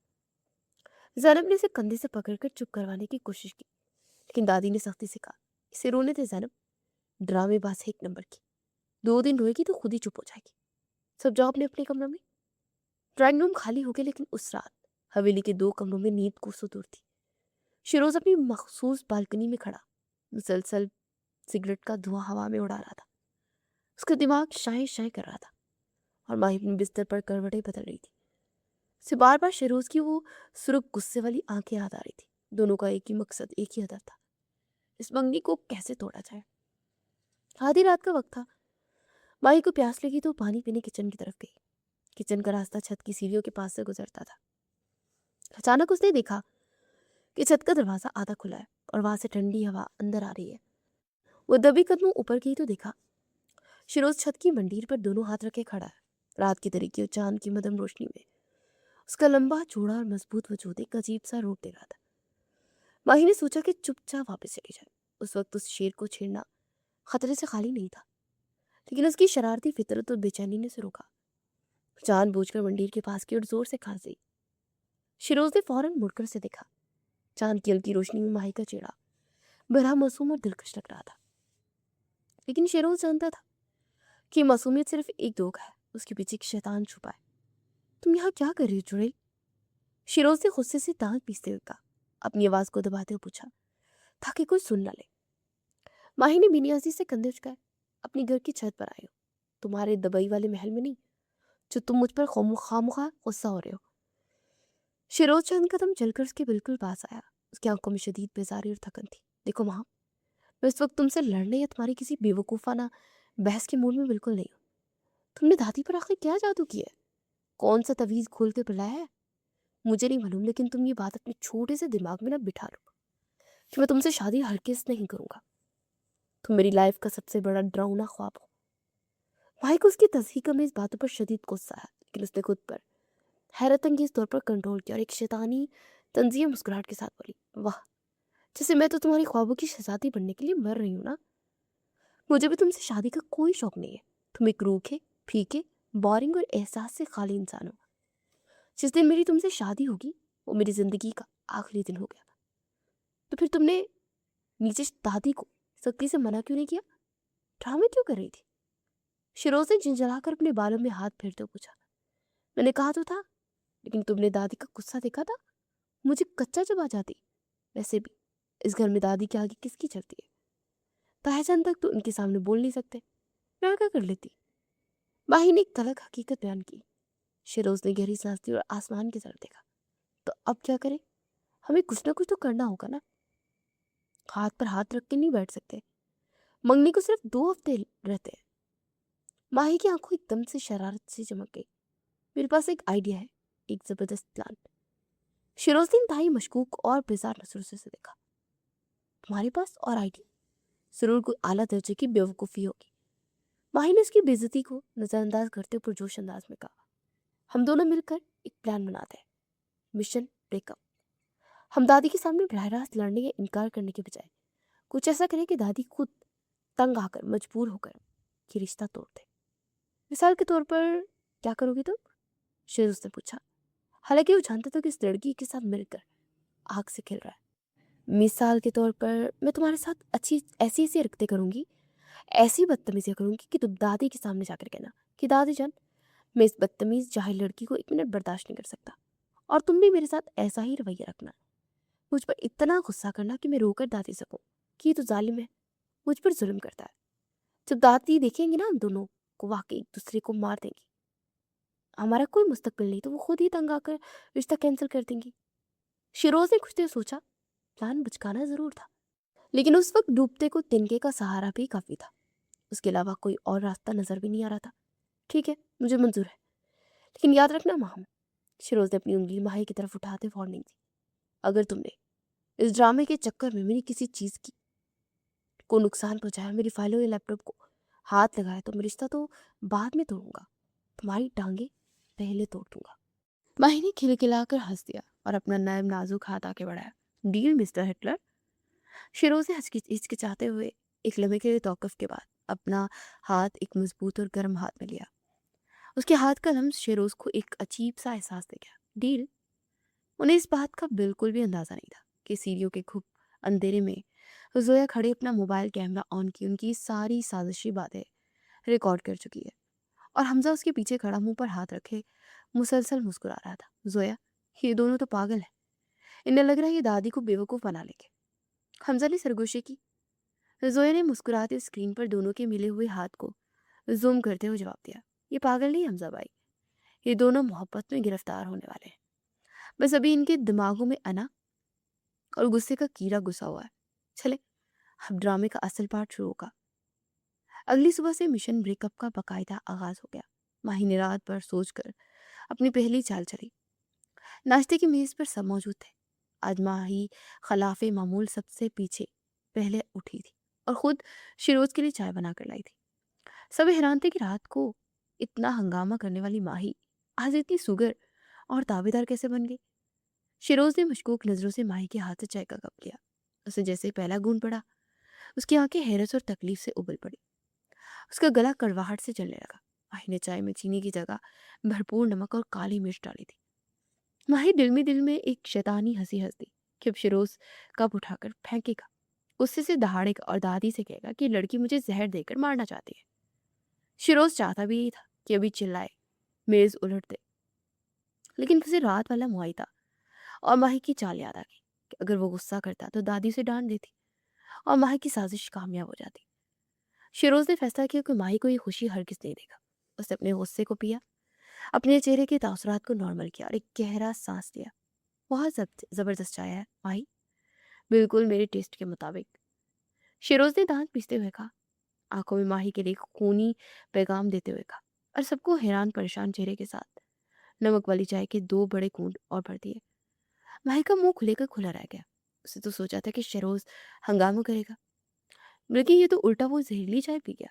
زینب نے اسے کندھے سے پکڑ کر چپ کروانے کی کوشش کی، لیکن دادی نے سختی سے کہا، اسے رونے دے زینب، ڈرامے باز ہے ایک نمبر کی، 2 دن روئے گی تو خود ہی چپ ہو جائے گی۔ سب جاؤ اپنے اپنے کمروں میں۔ ڈرائنگ روم خالی ہو گیا، لیکن اس رات حویلی کے 2 کمروں میں نیند کو دور تھی۔ شیروز اپنی مخصوص بالکنی میں کھڑا مسلسل سگریٹ کا دھواں ہوا میں اڑا رہا تھا۔ اس کا دماغ شائیں شائیں کر رہا تھا، اور ماہی اپنے بستر پر کروٹیں بدل رہی تھی۔ اسے بار بار شیروز کی وہ سرخ غصے والی آنکھیں یاد آ رہی تھی۔ دونوں کا ایک ہی مقصد، ایک ہی ہدف تھا، اس منگنی کو کیسے توڑا جائے۔ آدھی رات کا وقت تھا۔ ماہی کو پیاس لگی تو پانی پینے کچن کی طرف گئی۔ کچن کا راستہ چھت کی سیڑھیوں کے پاس سے گزرتا تھا۔ اچانک اس نے دیکھا کہ چھت کا دروازہ آدھا کھلا ہے اور وہاں سے ٹھنڈی ہوا اندر آ رہی ہے۔ وہ دبی قدموں اوپر گئی تو دیکھا شیروز چھت کی منڈیر پر دونوں ہاتھ رکھے کھڑا ہے، رات کی تاریکی اور چاند کی مدھم روشنی میں اس کا لمبا چوڑا اور مضبوط وجود ایک عجیب سا روپ دے رہا تھا۔ ماہی نے سوچا کہ چپ چاپ واپس چلی جائے۔ اس وقت اس شیر کو چھیڑنا خطرے سے خالی نہیں تھا، لیکن اس کی شرارتی فطرت اور بے چینی نے اسے روکا۔ جان بوجھ کر منڈیر کے پاس کی اور زور سے کھانس دی۔ شیروز نے فوراً مڑ کر اسے دیکھا۔ چاند کی ہلکی روشنی میں ماہی کا چہرہ بڑا معصوم اور دلکش لگ رہا تھا، لیکن شیروز جانتا تھا کہ معصومیت صرف ایک دھوکہ ہے، اس کے پیچھے ایک شیطان چھپا ہے۔ تم یہاں کیا کر رہی ہو جڑیل؟ شیروز نے غصے سے دانت پیستے ہوئے کہا، اپنی آواز کو دباتے ہوئے پوچھا تاکہ کوئی سن نہ لے۔ ماہی نے بینیازی سے کندھے اچکائے، اپنی گھر کی چھت پر آئے ہو، تمہارے دبئی والے محل میں نہیں، جو تم مجھ پر خامخواہ غصہ ہو رہے ہو۔ شیروز چند قدم چل کر اس کے بالکل پاس آیا۔ اس کی آنکھوں میں شدید بیزاری اور تھکن تھی۔ دیکھو ماں، میں اس وقت تم سے لڑنے یا تمہاری کسی بے وقوفانہ بحث کے موڈ میں بالکل نہیں ہوں۔ تم نے دادی پر آخر کیا جادو کیا ہے؟ کون سا تویز کھول کے پلایا ہے؟ مجھے نہیں معلوم، لیکن تم یہ بات اپنے چھوٹے سے دماغ میں نہ بٹھا لو کہ میں تم سے شادی ہرگز نہیں کروں گا۔ تم میری لائف کا سب سے بڑا ڈراؤنا خواب ہو۔ بھائی کو اس کی تصحیح میں اس باتوں پر شدید غصہ آیا، لیکن اس نے خود پر حیرت انگیز طور پر کنٹرول کیا اور ایک شیطانی تنزیہ مسکراہٹ کے ساتھ بولی، واہ، جیسے میں تو تمہاری خوابوں کی شہزادی بننے کے لیے مر رہی ہوں نا۔ مجھے بھی تم سے شادی کا کوئی شوق نہیں ہے۔ تم ایک روکھے، پھیکے، بورنگ اور احساس سے خالی انسان ہو۔ جس دن میری تم سے شادی ہوگی وہ میری زندگی کا آخری دن ہو گیا تھا۔ تو پھر تم نے نیچے دادی کو سختی سے منع کیوں نہیں کیا؟ ڈرامے کیوں کر رہی تھی؟ شیروز نے جھنجھلا کر اپنے بالوں میں ہاتھ پھیرتے ہوئے پوچھا، میں نے کہا تو تھا، لیکن تم نے دادی کا غصہ دیکھا تھا، مجھے کچا چبا جاتی۔ ویسے بھی اس گھر میں دادی کے آگے کس کی چلتی ہے؟ تہجان تک تو ان کے سامنے بول نہیں سکتے، میں کیا کر لیتی؟ ماہی نے ایک تلخ حقیقت بیان کی۔ شیروز نے گہری سانس لی اور آسمان کی طرف دیکھا، تو اب کیا کریں؟ ہمیں کچھ نہ کچھ تو کرنا ہوگا نا، ہاتھ پر ہاتھ رکھ کے نہیں بیٹھ سکتے۔ منگنی کو صرف 2 ہفتے رہتے ہیں۔ ماہی کی آنکھوں ایک دم سے شرارت سے چمک گئی، میرے پاس ایک آئیڈیا ہے، ایک زبردست پلان۔ شیروز نے انتہائی مشکوک اور بیزار نظروں سے دیکھا، تمہارے پاس اور آئیڈیا؟ ضرور کوئی اعلیٰ درجے کی بیوقوفی ہوگی۔ ماہی نے اس کی بے عزتی کو نظر انداز کرتے ہوئے پرجوش انداز میں کہا، ہم دونوں مل کر ایک پلان بناتے ہیں، مشن بریک اپ۔ ہم دادی کے سامنے براہ راست لڑنے یا انکار کرنے کے بجائے کچھ ایسا کریں کہ دادی خود تنگ آ کر مجبور ہو کر یہ رشتہ توڑ دے۔ مثال کے طور پر کیا کرو گی تم؟ شیروز نے پوچھا، حالانکہ وہ جانتا تھا کہ اس لڑکی کے ساتھ مل کر آگ سے کھل رہا ہے۔ مثال کے طور پر میں تمہارے ساتھ ایسی ایسی حرکتیں کروں گی، ایسی بدتمیزیاں کروں گی کہ تم دادی کے سامنے جا کر کہنا کہ دادی جان، میں اس بدتمیز جاہل لڑکی کو 1 منٹ برداشت نہیں کر سکتا، اور تم بھی میرے ساتھ ایسا ہی رویہ رکھنا، مجھ پر اتنا غصہ کرنا کہ میں رو کر دادی سکوں کہ یہ تو ظالم ہے، مجھ پر ظلم کرتا ہے۔ جب دادی دیکھیں گی نا ہم دونوں کو واقعی ایک دوسرے کو مار دیں گی، ہمارا کوئی مستقبل نہیں، تو وہ خود ہی تنگ آ کر رشتہ کینسل کر دیں گی۔ شیروز نے کچھ دیر سوچا، پلان بچکانا ضرور تھا، لیکن اس وقت ڈوبتے کو تنکے کا سہارا بھی کافی تھا، اس کے علاوہ کوئی اور راستہ نظر بھی نہیں آ رہا تھا۔ ٹھیک ہے، مجھے منظور ہے، لیکن یاد رکھنا ماہم، شیروز نے اپنی انگلی ماہی کی طرف اٹھاتے وارننگ دی، اگر تم نے اس ڈرامے کے چکر میں میری کسی چیز کو نقصان پہنچایا، میری فائلوں یا لیپ ٹاپ کو ہاتھ لگایا، تو میں رشتہ تو بعد میں توڑوں گا، تمہاری ٹانگیں پہلے توڑ دوں گا۔ ماہی نے کھلکھلا کر ہنس دیا اور اپنا نرم نازک ہاتھ آگے بڑھایا۔ Deal mister Hitler? شیروز نے ہچکچاتے ہوئے ایک لمحے کے توقف کے بعد اپنا ہاتھ ایک مضبوط اور گرم ہاتھ میں لیا۔ اس کے ہاتھ کا لمس شیروز کو ایک عجیب سا احساس دے گیا۔ ڈیل؟ انہیں اس بات کا بالکل بھی اندازہ نہیں تھا کہ سیڑھیوں کے خوب اندھیرے میں زویا کھڑے اپنا موبائل کیمرہ آن کی ان کی ساری سازشی باتیں ریکارڈ کر چکی ہے، اور حمزہ اس کے پیچھے کھڑا منہ پر ہاتھ رکھے مسلسل مسکرا رہا تھا۔ زویا، یہ دونوں تو پاگل ہیں، انہیں لگ رہا ہے یہ دادی کو بیوقوف بنا لیں گے۔ حمزہ نے سرگوشی کی۔ زویا نے مسکراتے اسکرین پر دونوں کے ملے ہوئے ہاتھ کو زوم کرتے ہوئے جواب دیا، یہ پاگل نہیں حمزہ بھائی، یہ دونوں محبت میں گرفتار ہونے والے ہیں، بس ابھی ان کے دماغوں میں انا اور غصے کا کیڑا گھسا ہوا ہے۔ چلے اب ڈرامے کا اصل پارٹ شروع ہوگا۔ اگلی صبح سے مشن بریک اپ کا باقاعدہ آغاز ہو گیا۔ ماہی نے رات بھر سوچ کر اپنی پہلی چال چلی۔ ناشتے کی میز پر سب موجود تھے۔ آج ماہی خلاف معمول سب سے پیچھے پہلے اٹھی تھی اور خود شیروز کے لیے چائے بنا کر لائی تھی۔ سب حیران تھے کہ رات کو اتنا ہنگامہ کرنے والی ماہی آج اتنی سگر اور دعویدار کیسے بن گئی۔ شیروز نے مشکوک نظروں سے ماہی کے ہاتھ سے چائے کا کپ لیا۔ اسے جیسے پہلا گھونٹ پڑا، اس کی آنکھیں حیرت اور تکلیف سے ابل پڑی، اس کا گلا کڑواہٹ سے چلنے لگا۔ ماہی نے چائے میں چینی کی جگہ بھرپور نمک اور کالی مرچ ڈالی تھی۔ ماہی دل میں ایک شیطانی ہنسی ہنس دی کہ اب شیروز کپ اٹھا کر پھینکے گا، غصے سے دہاڑے گا اور دادی سے کہے گا کہ لڑکی مجھے زہر دے کر مارنا چاہتی ہے۔ شیروز چاہتا بھی یہی تھا کہ ابھی چلائے، میز الٹ دے، لیکن پھر رات والا معاہدہ اور ماہی کی چال یاد آ گئی کہ اگر وہ غصہ کرتا تو دادی سے ڈانٹ دیتی اور ماہی کی سازش کامیاب ہو جاتی۔ شیروز نے فیصلہ کیا کہ ماہی کو یہ خوشی ہرگز نہیں دے گا۔ اس نے اپنے غصے کو پیا، اپنے چہرے کے تاثرات کو نارمل کیا اور ایک گہرا سانس لیا۔ بہت زبردست چائے ہے ماہی، بالکل میرے ٹیسٹ کے مطابق، شیروز نے دانت پیستے ہوئے کہا، آنکھوں میں ماہی کے لیے خونی پیغام دیتے ہوئے کہا، اور سب کو حیران پریشان چہرے کے ساتھ نمک والی چائے کے 2 بڑے گھونٹ اور بھر دیے۔ ماہی کا منہ کھلے کر کھلا رہ گیا۔ اسے تو سوچا تھا کہ شیروز ہنگامہ کرے گا، لیکن یہ تو الٹا وہ زہریلی چائے پی گیا۔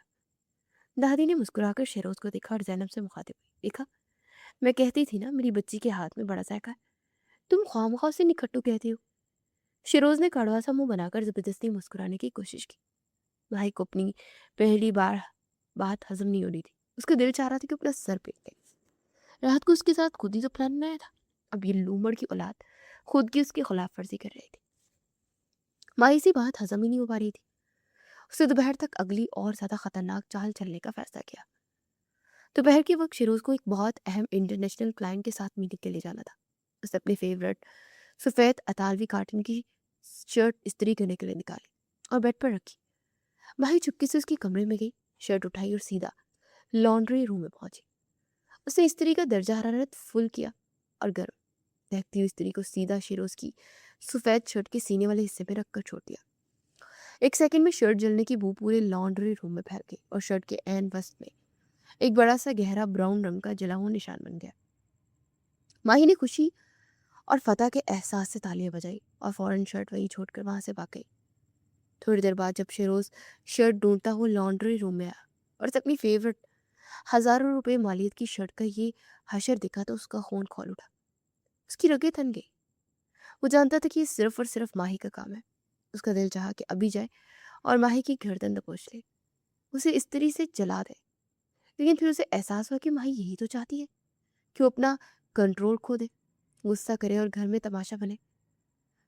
دادی نے مسکرا کر شیروز کو دیکھا اور زینب سے مخاطب ہوئی، دیکھا، میں کہتی تھی نا میری بچی کے ہاتھ میں بڑا ذائقہ ہے، تم خواہ سے نکھٹو کہتی ہو۔ شیروز نے کڑوا سا منہ بنا کر زبردستی مسکرانے کی کوشش کی۔ ماہی کو اپنی پہلی بار بات ہضم نہیں ہو رہی تھی، اس کا دل چاہ رہا تھا کہ اپنا سر پیٹ لے۔ رات کو اس کے ساتھ خود ہی تو پلان بنایا تھا، اب یہ لومڑ کی اولاد خود کی اس کی خلاف ورزی کر رہی تھی۔ ماہی سے بات ہضم ہی نہیں ہو پا رہی تھی۔ اس نے دوپہر تک اگلی اور زیادہ خطرناک چال چلنے کا فیصلہ کیا۔ دوپہر کے وقت شیروز کو ایک بہت اہم انٹرنیشنل کلائنٹ کے ساتھ میٹنگ کے لیے جانا تھا۔ اس نے اپنے فیورٹ سفید اطالوی کاٹن کی شرٹ استری کرنے کے لیے نکالی اور بیڈ پر رکھی۔ ماہی چپکے سے اس کے کمرے میں گئی، شرٹ اٹھائی اور سیدھا لانڈری روم میں پہنچی۔ اس نے استری کا درجہ حرارت فل کیا اور گرم دیکھتی ہوئی استری کو سیدھا شیروز کی سفید شرٹ کے سینے والے حصے میں رکھ کر چھوڑ دیا۔ ایک سیکنڈ میں شرٹ جلنے کی بو پورے لانڈری روم میں پھیل گئی اور شرٹ کے عین وسط میں ایک بڑا سا گہرا براؤن رنگ کا جلا ہوا نشان بن گیا۔ ماہی نے خوشی اور فتح کے احساس سے تالیاں بجائی اور فوراً شرٹ وہیں چھوڑ کر وہاں سے بھاگ گئی۔ تھوڑی دیر بعد جب شیروز شرٹ ڈھونڈتا ہوا لانڈری روم میں آیا اور اسے اپنی فیورٹ ہزاروں روپے مالیت کی شرٹ کا یہ حشر دکھا تو اس کا خون کھول اٹھا، اس کی رگیں تھن گئی۔ وہ جانتا تھا کہ یہ صرف اور صرف ماہی کا کام ہے۔ اس کا دل چاہا کہ ابھی جائے اور ماہی کی گردن دبوچ لے، اسے استری سے جلا دے، لیکن پھر اسے احساس ہوا کہ ماہی یہی تو چاہتی ہے کہ وہ اپنا کنٹرول کھو دے، غصہ کرے اور گھر میں تماشا بنے۔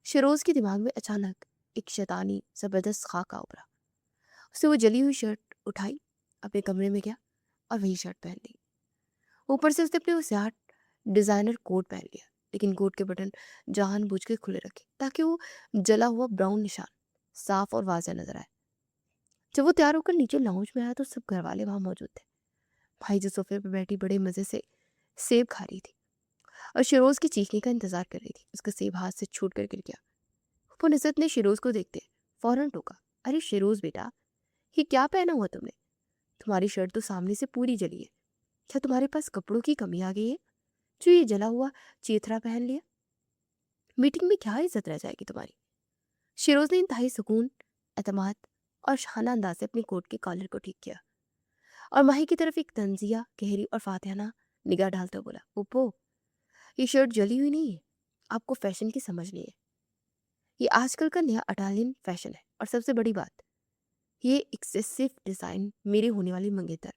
شیروز کے دماغ میں اچانک ایک شیطانی زبردست خاکہ ابھرا۔ اسے وہ جلی ہوئی شرٹ اٹھائی، اپنے کمرے میں گیا اور وہی شرٹ پہن لی۔ اوپر سے اس نے اپنے وہ سیاہ ڈیزائنر کوٹ پہن لیا، لیکن کوٹ کے بٹن جان بوجھ کے کھلے رکھے تاکہ وہ جلا ہوا براؤن نشان صاف اور واضح نظر آئے۔ جب وہ تیار ہو کر نیچے لاؤنج میں آیا تو سب گھر والے وہاں موجود تھے۔ بھائی جو صوفے پہ بیٹھی بڑے مزے سے سیب کھا رہی تھی اور شیروز کی چیخنے کا انتظار کر رہی تھی۔ اس کا سیب ہاتھ سے چھوٹ کر گر گیا۔ پھپھو نزت نے شیروز کو دیکھتے فوراً ٹوکا، ارے شیروز بیٹا، یہ کیا پہنا ہوا تم نے؟ تمہاری شرٹ تو سامنے سے پوری جلی ہے، کیا تمہارے پاس کپڑوں کی کمی آ گئی ہے جو یہ جلا ہوا چیتھرا پہن لیا؟ میٹنگ میں کیا عزت رہ جائے گی تمہاری؟ شیروز نے انتہائی سکون، اعتماد اور شانہ انداز سے اپنی کوٹ کے کالر کو ٹھیک کیا اور ماہی کی طرف ایک طنزیہ گہری اور فاتحانہ نگاہ ڈالتا بولا، پھپھو یہ شرٹ جلی ہوئی نہیں ہے، آپ کو فیشن کی سمجھ نہیں ہے، یہ آج کل کا نیا اٹالین فیشن ہے، اور سب سے بڑی بات یہ ایکسیسو ڈیزائن میرے ہونے والی منگیتر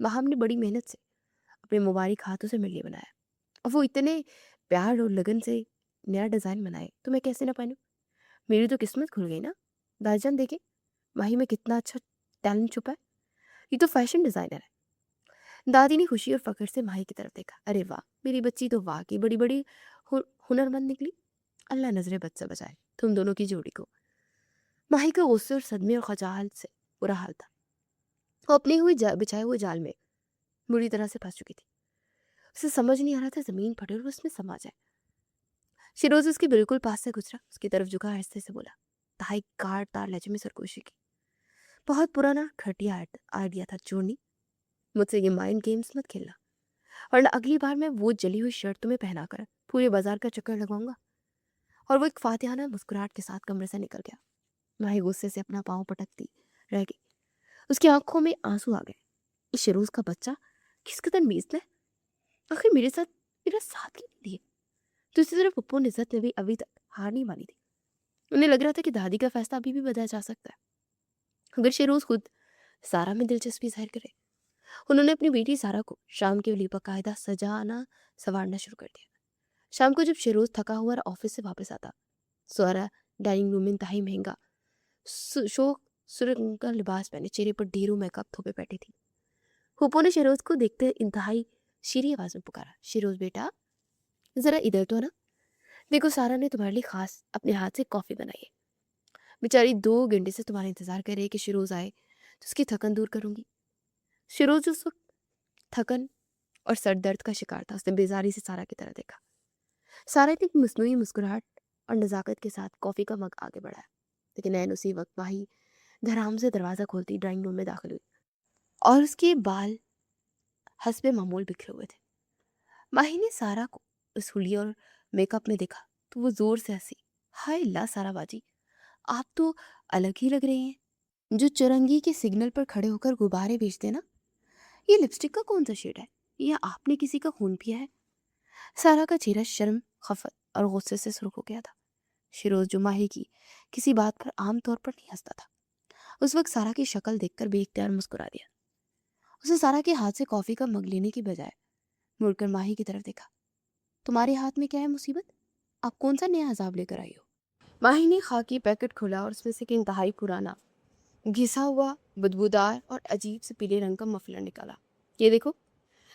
ماہم نے بڑی محنت سے اپنے مبارک ہاتھوں سے میرے لیے بنایا، اور وہ اتنے پیار اور لگن سے نیا ڈیزائن بنائے تو میں کیسے نہ پہنوں؟ میری تو قسمت کھل گئی نا۔ دائی جان دیکھیں ماہی میں کتنا اچھا ٹیلنٹ چھپا ہے، یہ تو فیشن ڈیزائنر ہے۔ دادی نے خوشی اور فخر سے ماہی کی طرف دیکھا، ارے واہ میری بچی تو واقعی بڑی بڑی ہنرمند نکلی، اللہ نظر بد سے بچائے تم دونوں کی جوڑی کو۔ ماہی کا غصے اور صدمے اور خجالت سے برا حال تھا، وہ اپنے ہوئے بچھائے ہوئے جال میں بری طرح سے پھنس چکی تھی۔ اسے سمجھ نہیں آ رہا تھا زمین پھٹے اور وہ اس میں سما جائے۔ شیروز اس کے بالکل پاس سے گزرا، اس کی طرف جھکا، آہستہ سے بولا، تہائی کاٹ تار لہجے میں سرگوشی کی، بہت پرانا گھٹیا آئیڈیا تھا چورنی، مجھ سے یہ مائنڈ گیمز مت کھیلنا، ورنہ اگلی بار میں وہ جلی ہوئی شرٹ تمہیں پہنا کر پورے بازار کا چکر لگاؤں گا۔ اور وہ ایک فاتحانہ مسکراہٹ کے ساتھ کمرے سے نکل گیا۔ ماہی غصے سے اپنا پاؤں پٹکتی رہ گئی، اس کی آنکھوں میں آنسو آ گئے۔ اس شیروز کا بچہ کس قدر میزن ہے، آخر میرے ساتھ میرا ساتھ کیوں نہیں دیے؟ دوسری طرف پھپھو نزت نے بھی ابھی تک ہار نہیں مانی تھی۔ انہیں لگ رہا تھا کہ دادی کا فیصلہ ابھی بھی بدلا جا سکتا ہے اگر شیروز خود سارا میں دلچسپی ظاہر کرے۔ انہوں نے اپنی بیٹی سارا کو شام کے لیے باقاعدہ سجانا سنوارنا شروع کر دیا۔ شام کو جب شیروز تھکا ہوا آفس سے واپس آتا، سارا ڈائننگ روم میں انتہائی مہنگا شوق سرنگ کا لباس پہنے چہرے پر ڈھیروں میک اپ تھوپے بیٹھی تھی۔ پھپھو نے شیروز کو دیکھتے انتہائی شیریں آواز میں پکارا، شیروز بیٹا ذرا ادھر تو نا، دیکھو سارا نے تمہارے لیے خاص اپنے ہاتھ سے کافی بنائی ہے، بیچاری 2 گھنٹے سے تمہارا انتظار کر رہی ہے کہ شیروز آئے تو اس کی تھکن دور کروں گی۔ شیروز اس وقت تھکن اور سر درد کا شکار تھا، اس نے بیزاری سے سارا کی طرح دیکھا۔ سارا نے ایک مصنوعی مسکراہٹ اور نزاکت کے ساتھ کافی کا مگ آگے بڑھایا، لیکن عین اسی وقت ماہی دھڑام سے دروازہ کھولتی ڈرائنگ روم میں داخل ہوئی اور اس کے بال حسب معمول بکھرے ہوئے تھے۔ ماہی نے سارا کو اس حلیے اور میک اپ میں دیکھا تو وہ زور سے ہنسی، ہائے اللہ سارا باجی آپ تو الگ ہی لگ رہی ہیں، جو چرنگی کے سگنل پر کھڑے ہو کر غبارے بیچتے نا۔ یہ لپسٹک کا کون سا شیڈ ہے، یا آپ نے کسی کا خون پیا ہے؟ سارا کا چہرہ شرم، خفت اور غصے سے سرخ ہو گیا تھا۔ شیروز جو ماہی کی کسی بات پر عام طور پر نہیں ہنستا تھا، اس وقت سارا کی شکل دیکھ کر بے اختیار مسکرا دیا۔ اسے سارا کے ہاتھ سے کافی کا مگ لینے کی بجائے مڑ کر ماہی کی طرف دیکھا، تمہارے ہاتھ میں کیا ہے مصیبت، آپ کون سا نیا عذاب لے کر آئی ہو؟ ماہی نے خاکی پیکٹ کھولا اور اس میں سے ایک انتہائی پرانا گھسا ہوا بدبودار اور عجیب سے پیلے رنگ کا مفلر نکالا۔ یہ دیکھو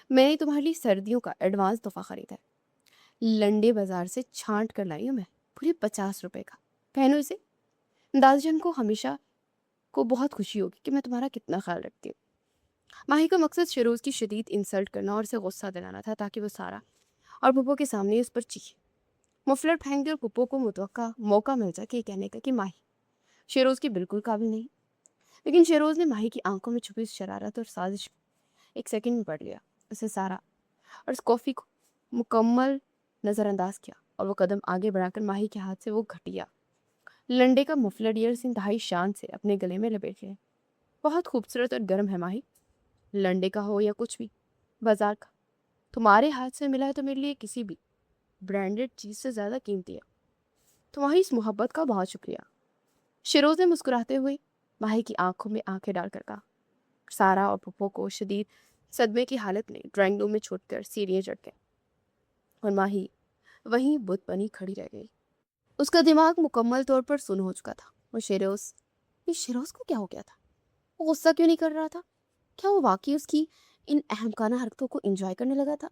میں نے تمہارے لیے سردیوں کا ایڈوانس تحفہ خریدا ہے، لنڈے بازار سے چھانٹ کر لائی ہوں میں، پورے 50 روپے کا، پہنو اسے، دادی جان کو ہمیشہ کو بہت خوشی ہوگی کہ میں تمہارا کتنا خیال رکھتی ہوں۔ ماہی کا مقصد شیروز کی شدید انسلٹ کرنا اور اسے غصہ دلانا تھا تاکہ وہ سارا اور پھپھو کے سامنے اس پر چیخے۔ مفلر پھینک دے اور پھپھو کو متوقع موقع مل جائے کہ کہنے کا کہ ماہی شیروز کی بالکل قابل نہیں۔ لیکن شیروز نے ماہی کی آنکھوں میں چھپی شرارت اور سازش ایک سیکنڈ میں پڑھ لیا۔ اسے سارا اور اس کافی کو مکمل نظر انداز کیا اور وہ قدم آگے بڑھا کر ماہی کے ہاتھ سے وہ گھٹیا لنڈے کا مفلر ایئرز انتہائی شان سے اپنے گلے میں لپیٹ لیا۔ بہت خوبصورت اور گرم ہے ماہی، لنڈے کا ہو یا کچھ بھی بازار کا، تمہارے ہاتھ سے ملا ہے تو میرے لیے کسی بھی برانڈڈ چیز سے زیادہ قیمتی ہے۔ तुम्हारी इस मोहब्बत का बहुत शुक्रिया। शिरोज ने मुस्कुराते हुए माही की आंखों में आंखें डालकर कहा। सारा और पप्पो को शदीद सदमे की हालत में ड्राइंग रूम में छोड़कर सीढ़ियां चढ़ गए और माही वहीं बुत बनी खड़ी रह गई। उसका दिमाग मुकम्मल तौर पर सुन्न हो चुका था। वो शिरोज को क्या हो गया था? वो गुस्सा क्यों नहीं कर रहा था? क्या वो वाकई उसकी इन अहमकाना हरकतों को एंजॉय करने लगा था,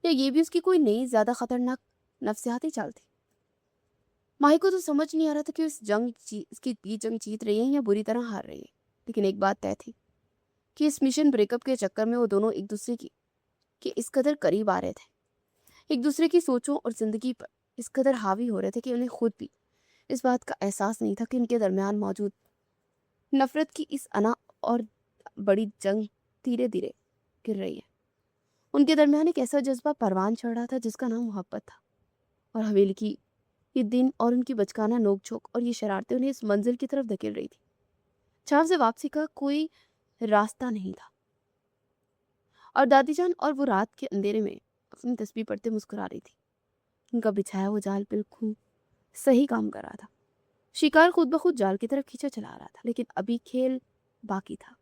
या ये भी उसकी कोई नई ज्यादा खतरनाक नफसियाती चाल थी? माही को तो समझ नहीं आ रहा था कि इसकी जंग जीत रही है या बुरी तरह हार रही है। लेकिन एक बात तय थी कि इस मिशन ब्रेकअप के चक्कर में वो दोनों एक दूसरे की के इस कदर करीब आ रहे थे, एक दूसरे की सोचों और जिंदगी पर इस कदर हावी हो रहे थे कि उन्हें खुद भी इस बात का एहसास नहीं था कि उनके दरमियान मौजूद नफरत की इस अना और बड़ी जंग धीरे धीरे गिर रही है। उनके दरमियान एक ऐसा जज्बा परवान चढ़ रहा था जिसका नाम मोहब्बत था। और हवेली की ये दिन और उनकी बचकाना नोक-झोंक और ये शरारतें उन्हें इस मंजिल की तरफ धकेल रही थी जहां से वापसी का कोई रास्ता नहीं था। और दादी जान और वो रात के अंधेरे में अपनी तस्बीह पढ़ते मुस्कुरा रही थी। उनका बिछाया हुआ जाल बिल्कुल सही काम कर रहा था। शिकार खुद ब खुद जाल की तरफ खींचा चला रहा था, लेकिन अभी खेल बाकी था।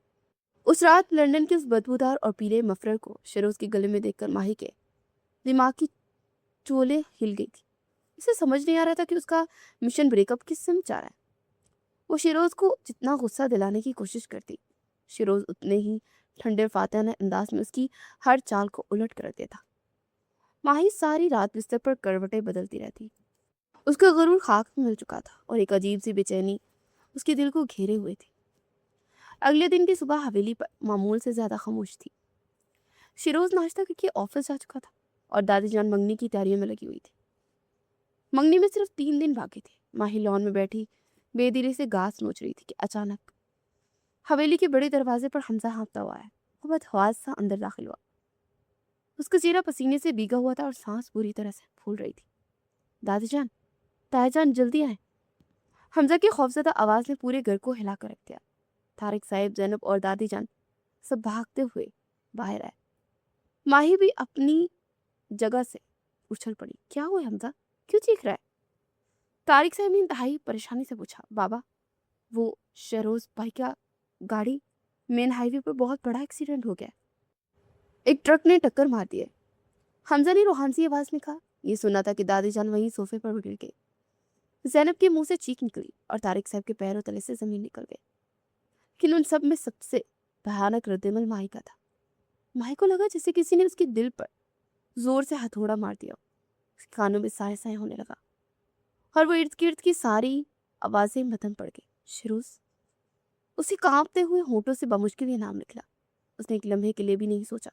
उस रात लंदन के उस बदबूदार और पीले मफरर को शिरोज के गले में देखकर माही के दिमाग की चोले हिल गई थी। इसे समझ नहीं आ रहा था कि उसका मिशन ब्रेकअप किस से चाह रहा है। वो शिरोज को जितना गुस्सा दिलाने की कोशिश करती, शिरोज उतने ही ठंडे फातिहाना अंदाज में उसकी हर चाल को उलट कर देता। माही सारी रात बिस्तर पर करवटें बदलती रहती। उसका गुरूर खाक में मिल चुका था और एक अजीब सी बेचैनी उसके दिल को घेरे हुए थी। अगले दिन की सुबह हवेली पर मामूल से ज्यादा खामोश थी। शिरोज नाश्ता करके ऑफिस जा चुका था और दादी जान मंगनी की तैयारियों में लगी हुई थी। मंगनी में सिर्फ 3 दिन बाकी थे। माही लॉन में बैठी बेदिली से घास नोच रही थी कि अचानक हवेली के बड़े दरवाजे पर हमजा हाँफता हुआ आया। वो बदहवास सा अंदर दाखिल हुआ। उसका चेहरा पसीने से भीगा हुआ था और सांस बुरी तरह से फूल रही थी। दादी जान, ताईजान, जल्दी आए। हमजा की खौफजदा आवाज ने पूरे घर को हिला कर रख दिया। तारिक साहब, जैनब और दादी जान सब भागते हुए बाहर आए। माही भी अपनी जगह से उछल पड़ी। क्या हुआ हमजा, क्यों चीख रहा है? तारिक साहब ने इंतहाई परेशानी से पूछा। बाबा, वो शहरोज भाई का गाड़ी मेन हाईवे पर बहुत बड़ा एक्सीडेंट हो गया। एक ट्रक ने टक्कर मार दी है, हमजा ने रूहान सी आवाज में कहा। ये सुना था कि दादी जान वहीं सोफे पर गिर गई। जैनब के मुंह से चीख निकली और तारिक साहब के पैरों तले से जमीन निकल गई। लेकिन उन सब में सबसे भयानक रद्देमल माही का था। माही को लगा जैसे किसी ने उसके दिल पर जोर से हथौड़ा मार दिया। उसके कानों में साए साए होने लगा और वो इर्द गिर्द की सारी आवाजें मदन पड़ गई। शिरोज। उसे कांपते हुए होंठों से बमुश्किल ये नाम निकला। उसने एक लम्हे के लिए भी नहीं सोचा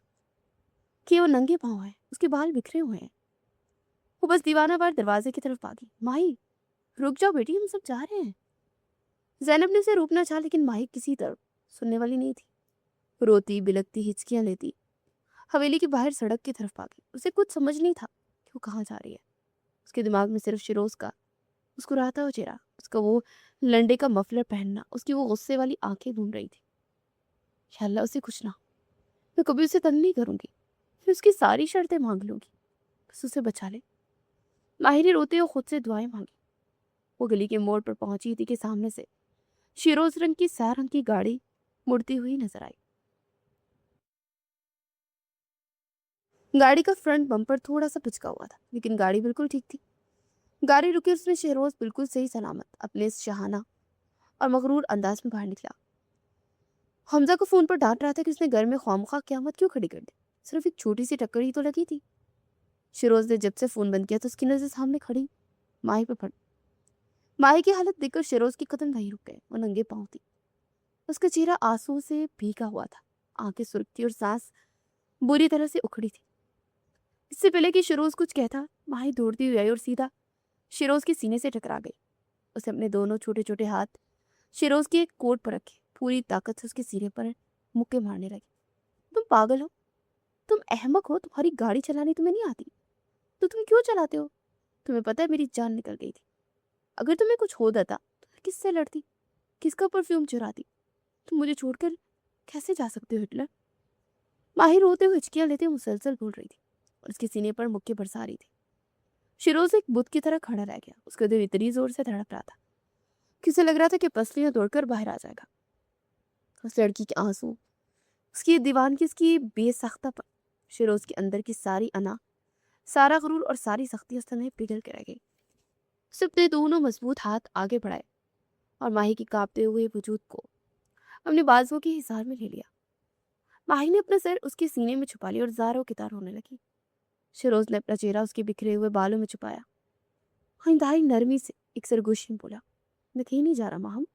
कि वो नंगे पांव है, उसके बाल बिखरे हुए हैं। वो बस दीवाना बार दरवाजे की तरफ भागी। माही, रुक जाओ बेटी, हम सब जा रहे हैं। जैनब ने उसे रोकना चाहा, लेकिन माही किसी तरफ सुनने वाली नहीं थी। रोती बिलकती हिचकियां लेती हवेली के बाहर सड़क की तरफ भागी। उसे कुछ समझ नहीं था कि वो कहाँ जा रही है। उसके दिमाग में सिर्फ शिरोज का मुस्कुराता हुआ चेहरा, उसका वो लंडे का मफलर पहनना, उसकी वो गुस्से वाली आंखें ढूंढ रही थी। या अल्लाह, उसे कुछ ना, मैं कभी उसे तंग नहीं करूंगी। मैं उसकी सारी शर्तें मांग लूंगी, बस उसे बचा ले। माहिर ने रोते हुए खुद से दुआएं मांगी। वो गली के मोड़ पर पहुंची थी कि सामने से शिरोज रंग की सैर रंग की गाड़ी मुड़ती हुई नजर आई। गाड़ी का फ्रंट बम्पर थोड़ा सा पिचका हुआ था, लेकिन गाड़ी बिल्कुल ठीक थी। गाड़ी रुकी, उसमें शहरोज बिल्कुल सही सलामत अपने इस शहाना और मगरूर अंदाज में बाहर निकला। हमजा को फोन पर डांट रहा था कि उसने घर में ख्वामखा क्यामत क्यों खड़ी कर दी। सिर्फ एक छोटी सी टक्कर ही तो लगी थी। शिरोज ने जब से फोन बंद किया तो उसकी नजर सामने खड़ी माही पे पड़ी। माही की हालत देखकर शिरोज के कदम वहीं रुक गए। वो नंगे पांव थी, उसका चेहरा आंसू से भीगा हुआ था, आंखें सुर्ख थी और सांस बुरी तरह से उखड़ी थी। इससे पहले कि शिरोज कुछ कहता, माही दौड़ती हुई आई और सीधा शिरोज के सीने से टकरा गई। उसे अपने दोनों छोटे छोटे हाथ शिरोज के कोट पर रखे पूरी ताकत से उसके सीने पर मुक्के मारने लगी। तुम पागल हो, तुम अहमक हो, तुम्हारी गाड़ी चलानी तुम्हें नहीं आती तो तुम क्यों चलाते हो? तुम्हें पता है मेरी जान निकल गई थी। अगर तुम्हें कुछ हो जाता तो मैं किससे लड़ती, किसका परफ्यूम चुराती? तुम मुझे छोड़कर कैसे जा सकते हो हिटलर? माहिर रोते हुए हिचकियां लेते मुसलसल बोल रही थी और उसके सीने पर मुक्के बरसा रही थी। शिरोज एक बुत की तरह खड़ा रह गया। उसका दिल इतनी जोर से धड़क रहा था कि उसे लग रहा था कि पसलियां तोड़कर बाहर आ जाएगा। उस लड़की के आंसू, उसकी दीवानगी, उसकी बेसाख्तापन, शिरोज के अंदर की सारी अना, सारा गुरूर और सारी सख्ती उस समय पिघल के रह गई। उसने अपने दोनों मजबूत हाथ आगे बढ़ाए और माही की कांपते हुए वजूद को अपने बाजुओं के हिसार में ले लिया। माही ने अपना सर उसके सीने में छुपा लिया और जारों की तार होने लगी। शिरोज ने अपना चेहरा उसके बिखरे हुए बालों में छुपाया और इंतहाई नरमी से एक सरगोशी में बोला, मैं कहीं नहीं जा रहा माहम,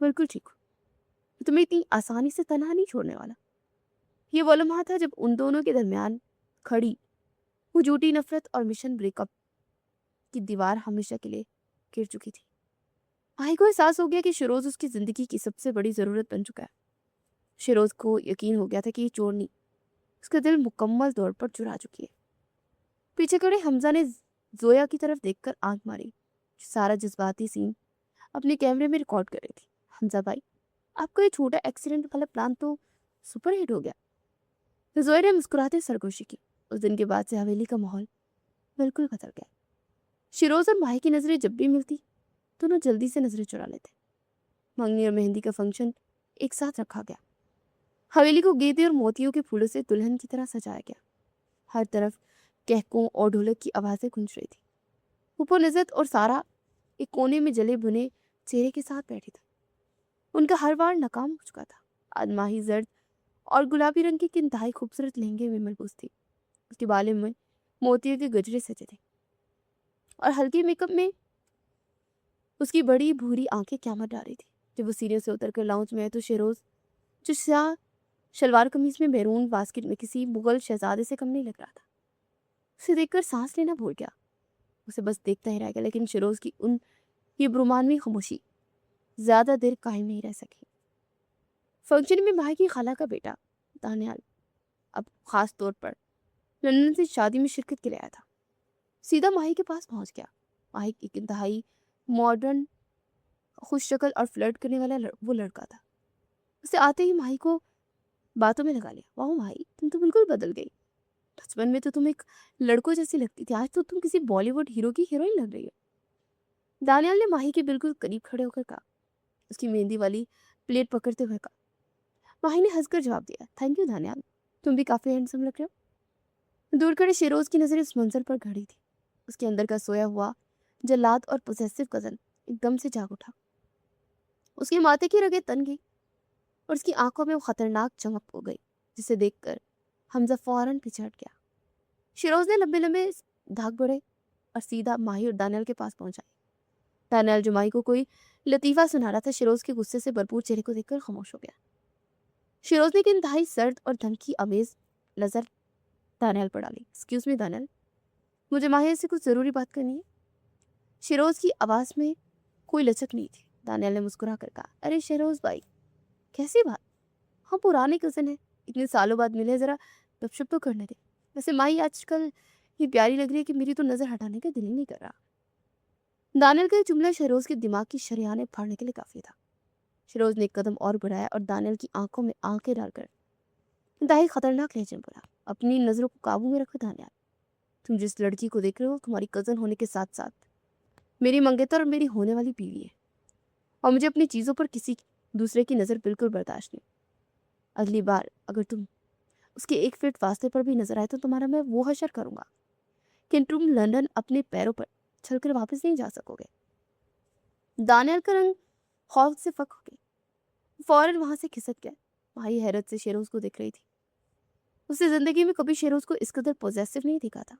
बिल्कुल ठीक हूँ। मैं तुम्हें इतनी आसानी से तनहा नहीं छोड़ने वाला। ये वो लम्हा था जब उन दोनों के दरमियान खड़ी वो झूठी नफरत और मिशन ब्रेकअप की दीवार हमेशा के लिए गिर चुकी थी। माही को एहसास हो गया कि शिरोज उसकी जिंदगी की सबसे बड़ी जरूरत बन चुका है। शिरोज को यकीन हो गया था कि ये चोरनी उसका दिल मुकम्मल तौर पर चुरा चुकी है। पीछे खड़े हमजा ने जोया की तरफ देखकर आंख मारी, जो सारा जज्बाती सीन अपने कैमरे में रिकॉर्ड कर रही थी। हमजा भाई, आपका ये छोटा एक्सीडेंट वाला प्लान तो सुपर हिट हो गया। तो जोया ने मुस्कुराते सरगोशी की। उस दिन के बाद से हवेली का माहौल बिल्कुल बदल गया। शिरोज और माही की नजरें जब भी मिलती, दोनों जल्दी से नजरें चुरा लेते। मंगनी और मेहंदी का फंक्शन एक साथ रखा गया। हवेली को गेंदे और मोतियों के फूलों से दुल्हन की तरह सजाया गया। हर तरफ कहकों और ढोलक की आवाजें गूंज रही थी। ऊपर निज़त और सारा एक कोने में जले भुने चेहरे के साथ बैठी थी। उनका हर वार नाकाम हो चुका था। आज माही जर्द और गुलाबी रंग के इंतहाई खूबसूरत लहंगे में मलबूस थी। उसके बालों में मोतियों के गजरे सजे थे और हल्के मेकअप में उसकी बड़ी भूरी आंखें क्यामत डाल रही थी। जब वो सीढ़ियों से उतरकर लाउंज में आए तो शिरोज, जो स्याह शलवार कमीज में मैरून बास्केट में किसी मुगल शहजादे से कम नहीं लग रहा था, उसे देखकर सांस लेना भूल गया। उसे बस देखता ही रह गया। लेकिन शिरोज की उन ये ब्रुमानवी खामोशी ज्यादा देर कायम नहीं रह सकी। फंक्शन में माही की खाला का बेटा दानियाल अब खास तौर पर लंदन से शादी में शिरकत के लिए आया था। सीधा माही के पास पहुंच गया। माही एक इंतहाई मॉडर्न, खुश शक्ल और फ्लर्ट करने वाला वो लड़का था। उसे आते ही माही को बातों में लगा लिया। वाह माही, तुम तो बिल्कुल बदल गई। बचपन में तो तुम एक लड़कों जैसी लगती थी, आज तो तुम किसी बॉलीवुड हीरो की हीरोइन लग रही हो। दानियाल ने माही के बिल्कुल करीब खड़े होकर कहा, उसकी मेहंदी वाली प्लेट पकड़ते हुए कहा। माही ने हंसकर जवाब दिया, थैंक यू दानियाल, तुम भी काफी हैंडसम लग रहे हो। दूर खड़े शिरोज की नजर उस मंजर पर खड़ी थी। उसके अंदर का सोया हुआ जल्लाद और पोसेसिव कजन एकदम से जाग उठा। उसके माथे की रगें तन गई और उसकी आंखों में वो खतरनाक चमक हो गई, जिसे देखकर हमजा फौरन पीछे हट गया। शिरोज ने लंबे लंबे धाग बढ़े और सीधा माही और दानियाल के पास पहुंचा। दानियाल, जो माही को कोई लतीफा सुना रहा था, शिरोज के गुस्से से भरपूर चेहरे को देखकर खामोश हो गया। शिरोज ने एक इंतहाई सर्द और धमकी अमेज नजर दानियाल पर डाली। एक्सक्यूज मी दानियाल, मुझे माही से कुछ जरूरी बात करनी है। शिरोज की आवाज में कोई लचक नहीं थी। दानियाल ने मुस्कुरा कर कहा, अरे शिरोज भाई, कैसी बात? हम पुराने कजन हैं, इतने सालों बाद मिले, जरा गपशप तो करने दे। वैसे माही आजकल ये प्यारी लग रही है कि मेरी तो नजर हटाने का दिल ही नहीं कर रहा। दानियाल का जुमला शिरोज के दिमाग की शरेआनें फाड़ने के लिए काफी था। शिरोज ने एक कदम और बढ़ाया और दानियाल की आंखों में आंखें डालकर इंतहाई खतरनाक लहजे में बोला, अपनी नजरों को काबू में रखो दानियाल। तुम जिस लड़की को देख रहे हो, तुम्हारी कजन होने के साथ साथ मेरी मंगेतर और मेरी होने वाली बीवी है, और मुझे अपनी चीजों पर किसी दूसरे की नजर बिल्कुल बर्दाश्त नहीं। अगली बार अगर तुम उसके 1 फीट फासले पर भी नजर आए तो तुम्हारा मैं वो हशर करूंगा कि तुम लंदन अपने पैरों पर चलकर वापस नहीं जा सकोगे। दानियाल का रंग खौफ से फक हो गया, फौरन वहां से खिसक गया। भाई हैरत से शेरोज को देख रही थी। उसने जिंदगी में कभी शेरोज को इस कदर पॉजेसिव नहीं देखा था।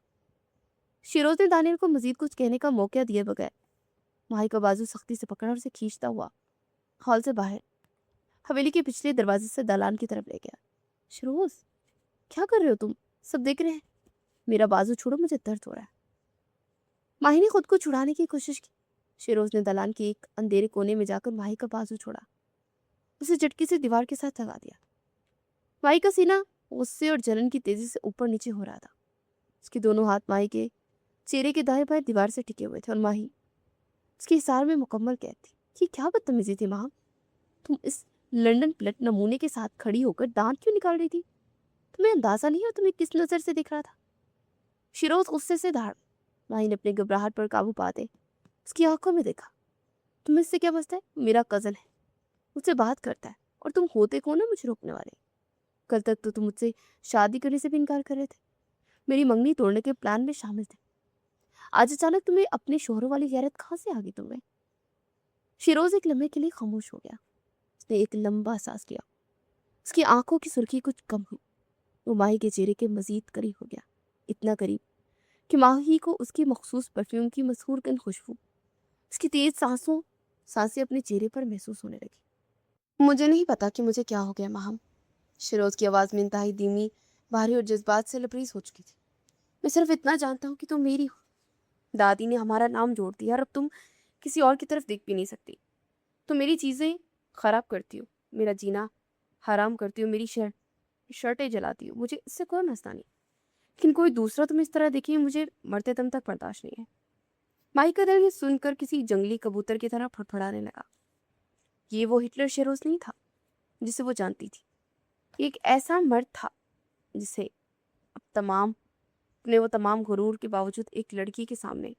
शेरोज ने दानियाल को मजीद कुछ कहने का मौका दिए बगैर माही का बाजू सख्ती से पकड़ा और उसे खींचता हुआ हॉल से बाहर हवेली के पिछले दरवाजे से दालान की तरफ ले गया। शिरोज, क्या कर रहे हो तुम? सब देख रहे हैं। मेरा बाजू छोड़ो, मुझे दर्द हो रहा है। माही ने खुद को छुड़ाने की कोशिश की। शिरोज ने दालान के एक अंधेरे कोने में जाकर माही का बाजू छोड़ा, उसे झटके से दीवार के साथ लगा दिया। माही का सीना गुस्से और जलन की तेजी से ऊपर नीचे हो रहा था। उसके दोनों हाथ माही के चेहरे के दाएं बाएं दीवार से टिके हुए थे और माही उसके हिसार में मुकम्मल कैद थी। ये क्या बदतमीजी थी माँ? तुम इस लंदन प्लेट नमूने के साथ खड़ी होकर दांत क्यों निकाल रही थी? तुम्हें अंदाजा नहीं है तुम्हें किस नजर से दिख रहा था? शिरोज गुस्से से दहाड़। माही ने अपनी घबराहट पर काबू पाते उसकी आंखों में देखा। तुम्हें इससे क्या बसता है? मेरा कजन है, मुझसे बात करता है, और तुम होते कौन हो मुझे रोकने वाले? कल तक तो तुम मुझसे शादी करने से भी इनकार कर रहे थे, मेरी मंगनी तोड़ने के प्लान में शामिल थे। आज अचानक तुम्हें अपने शोहरों वाली गैरत कहाँ से आ गई तुम्हें? शिरोज एक लम्हे के लिए खामोश हो गया। उसने एक लंबा सांस लिया। उसकी आंखों की सुर्खी कुछ कम हुई। वो माही के चेहरे के मजीद करीब हो गया, इतना करीब कि माही को उसकी मखसूस परफ्यूम की मशहूर कन खुशबू, उसकी तेज सांसें अपने चेहरे पर महसूस होने लगी। मुझे नहीं पता कि मुझे क्या हो गया माहम। शिरोज की आवाज़ में इंतहाई धीमी, भारी और जज्बात से लबरेज हो चुकी थी। मैं सिर्फ इतना जानता हूँ कि तुम मेरी हो। दादी ने हमारा नाम जोड़ दिया और अब तुम किसी और की तरफ देख भी नहीं सकती। तुम मेरी चीज़ें खराब करती हो, मेरा जीना हराम करती हो, मेरी शर्टें जलाती हो। मुझे इससे कोई मसला नहीं, लेकिन कोई दूसरा तुम इस तरह देखिए, मुझे मरते दम तक बर्दाश्त नहीं है। माई का दिल ये सुनकर किसी जंगली कबूतर की तरह फड़फड़ाने लगा। ये वो हिटलर शेरोज नहीं था जिसे वो जानती थी। ये एक ऐसा मर्द था जिसे अब अपने वो तमाम गुरूर के बावजूद एक लड़की के सामने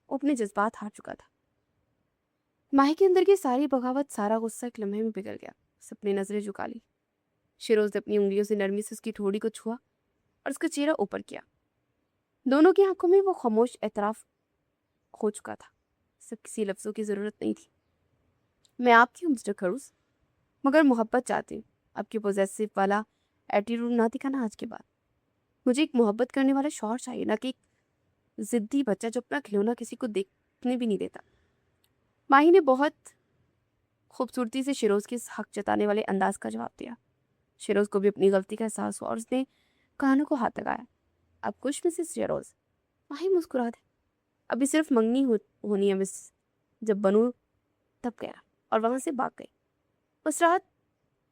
वो अपने जज्बात हार चुका था। माही के अंदर की सारी बगावत, सारा गुस्सा एक लम्हे में पिघल गया। उसने अपनी नजरें झुका ली। शिरोज ने अपनी उंगलियों से नरमी से उसकी ठोड़ी को छुआ और उसका चेहरा ऊपर किया। दोनों की आंखों में वो खामोश एतराफ हो चुका था। सब किसी लफ्जों की जरूरत नहीं थी। मैं आपकी हूँ मिस्टर खड़ूस, मगर मोहब्बत चाहती हूँ। आपकी पोजेसिव वाला एटीट्यूड ना दिखाना आज के बाद। मुझे एक मोहब्बत करने वाला शौहर चाहिए, ना कि एक जिद्दी बच्चा जो अपना खिलौना किसी को देखने भी नहीं देता। माही ने बहुत खूबसूरती से शिरोज के हक जताने वाले अंदाज का जवाब दिया। शिरोज को भी अपनी गलती का एहसास हुआ और उसने कानों को हाथ लगाया। अब खुश मिसेस शिरोज? माही मुस्कुरा दे। अभी सिर्फ मंगनी होनी है मिस। जब बनू तब गया और वहां से भाग गई। उस रात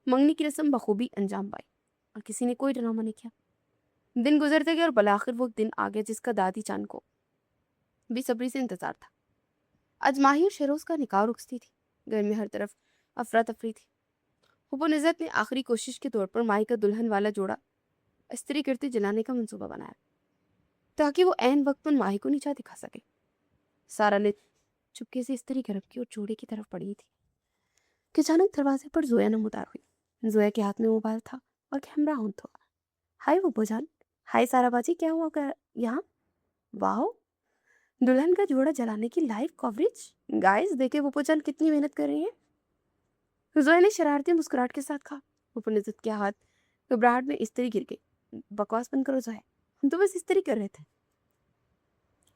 मंगनी की रस्म बखूबी अंजाम पाई और किसी ने कोई ड्रामा नहीं किया। दिन गुजरते गए और बलाखिर वो दिन आ गया जिसका दादी चांद को बेसब्री से इंतजार था। आज माही और शेरोज का निकाह रुखसती थी। घर में हर तरफ अफरा तफरी थी। हुब्बो निज़्ज़त ने आखिरी कोशिश के तौर पर माही का दुल्हन वाला जोड़ा इस्त्री करते जलाने का मंसूबा बनाया ताकि वो ऐन वक्त पर माही को नीचा दिखा सके। सारा ने चुपके से इस्त्री कर रखी और जोड़े की तरफ पड़ी थी कि अचानक दरवाजे पर जोया नमूदार हुई। जोया के हाथ में मोबाइल था और कैमरा ऑन था। हाय वो जान, हाय सारा बाजी, क्या हुआ कर यहाँ? वाह, दुल्हन का जोड़ा जलाने की लाइव कवरेज। गाइस देखे वो जान कितनी मेहनत कर रही है। जोया ने शरारती मुस्कुराहट के साथ कहा। वो निज़्ज़त के हाथ घबराहट में इस्त्री गिर गई। बकवास बंद करो जोया, हम तो बस इस्त्री कर रहे थे।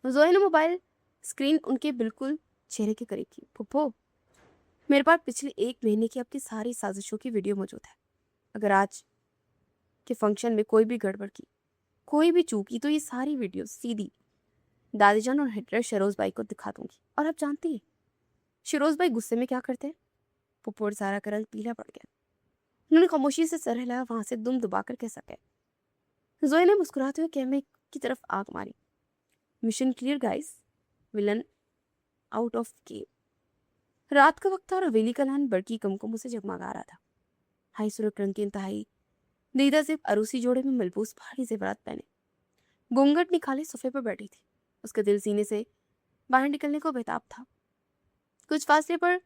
जोया ने मोबाइल स्क्रीन उनके बिल्कुल चेहरे के करीब की। फुप्पो, मेरे पास पिछले 1 महीने की आपकी सारी साजिशों की वीडियो मौजूद है। अगर आज के फंक्शन में कोई भी गड़बड़ की, कोई भी चूकी, तो ये सारी वीडियो सीधी दादीजान और हिटलर शिरोज भाई को दिखा दूंगी। और आप जानती हैं शिरोज भाई गुस्से में क्या करते हैं? पुप्पो और सारा का रंग पीला पड़ गया। उन्होंने खामोशी से सर हिलाया, वहां से दुम दबाकर कह सके। जोया ने मुस्कुराते हुए कैमरे की तरफ आंख मारी। Mission clear guys, villain out of cave. रात का वक्त था और हवेली का लैंड बड़की कुमकुम से जगमगा रहा था। हाई सुरख रंग की इंतहाई दीदा से अरूसी जोड़े में मलबूस भारी जेवरात पहने घूंघट निकाले सोफे पर बैठी थी। उसका दिल सीने से बाहर निकलने को बेताब था। कुछ फासले पर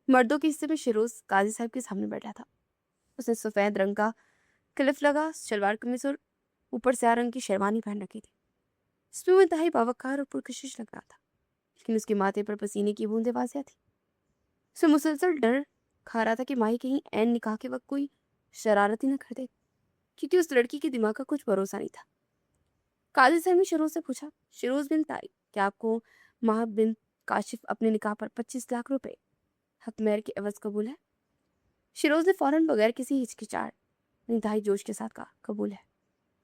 मर्दों के हिस्से में शिरोज काजी साहब के सामने बैठा था। उसने सफेद रंग का क्लिफ लगा शलवार कमीज और ऊपर स्याह रंग की शेरवानी पहन रखी थी। इसमें वो इंतहाई बावकार और पुरकशिश लग रहा था, लेकिन उसके माथे पर पसीने की बूंदें वाजिया थी। उसे मुसलसल डर खा रहा था कि माही कहीं ऐन निकाह के वक्त कोई शरारत ही न कर दे, क्योंकि उस लड़की के दिमाग का कुछ भरोसा नहीं था। काजी साहब ने शिरोज से पूछा, शिरोज बिन तारिक, क्या आपको माह बिन काशिफ अपने निकाह पर 25 लाख रुपए हक मेहर के एवज कबूल है? शिरोज ने फौरन बगैर किसी हिचकिचाहट इंतहाई जोश के साथ कहा, कबूल है,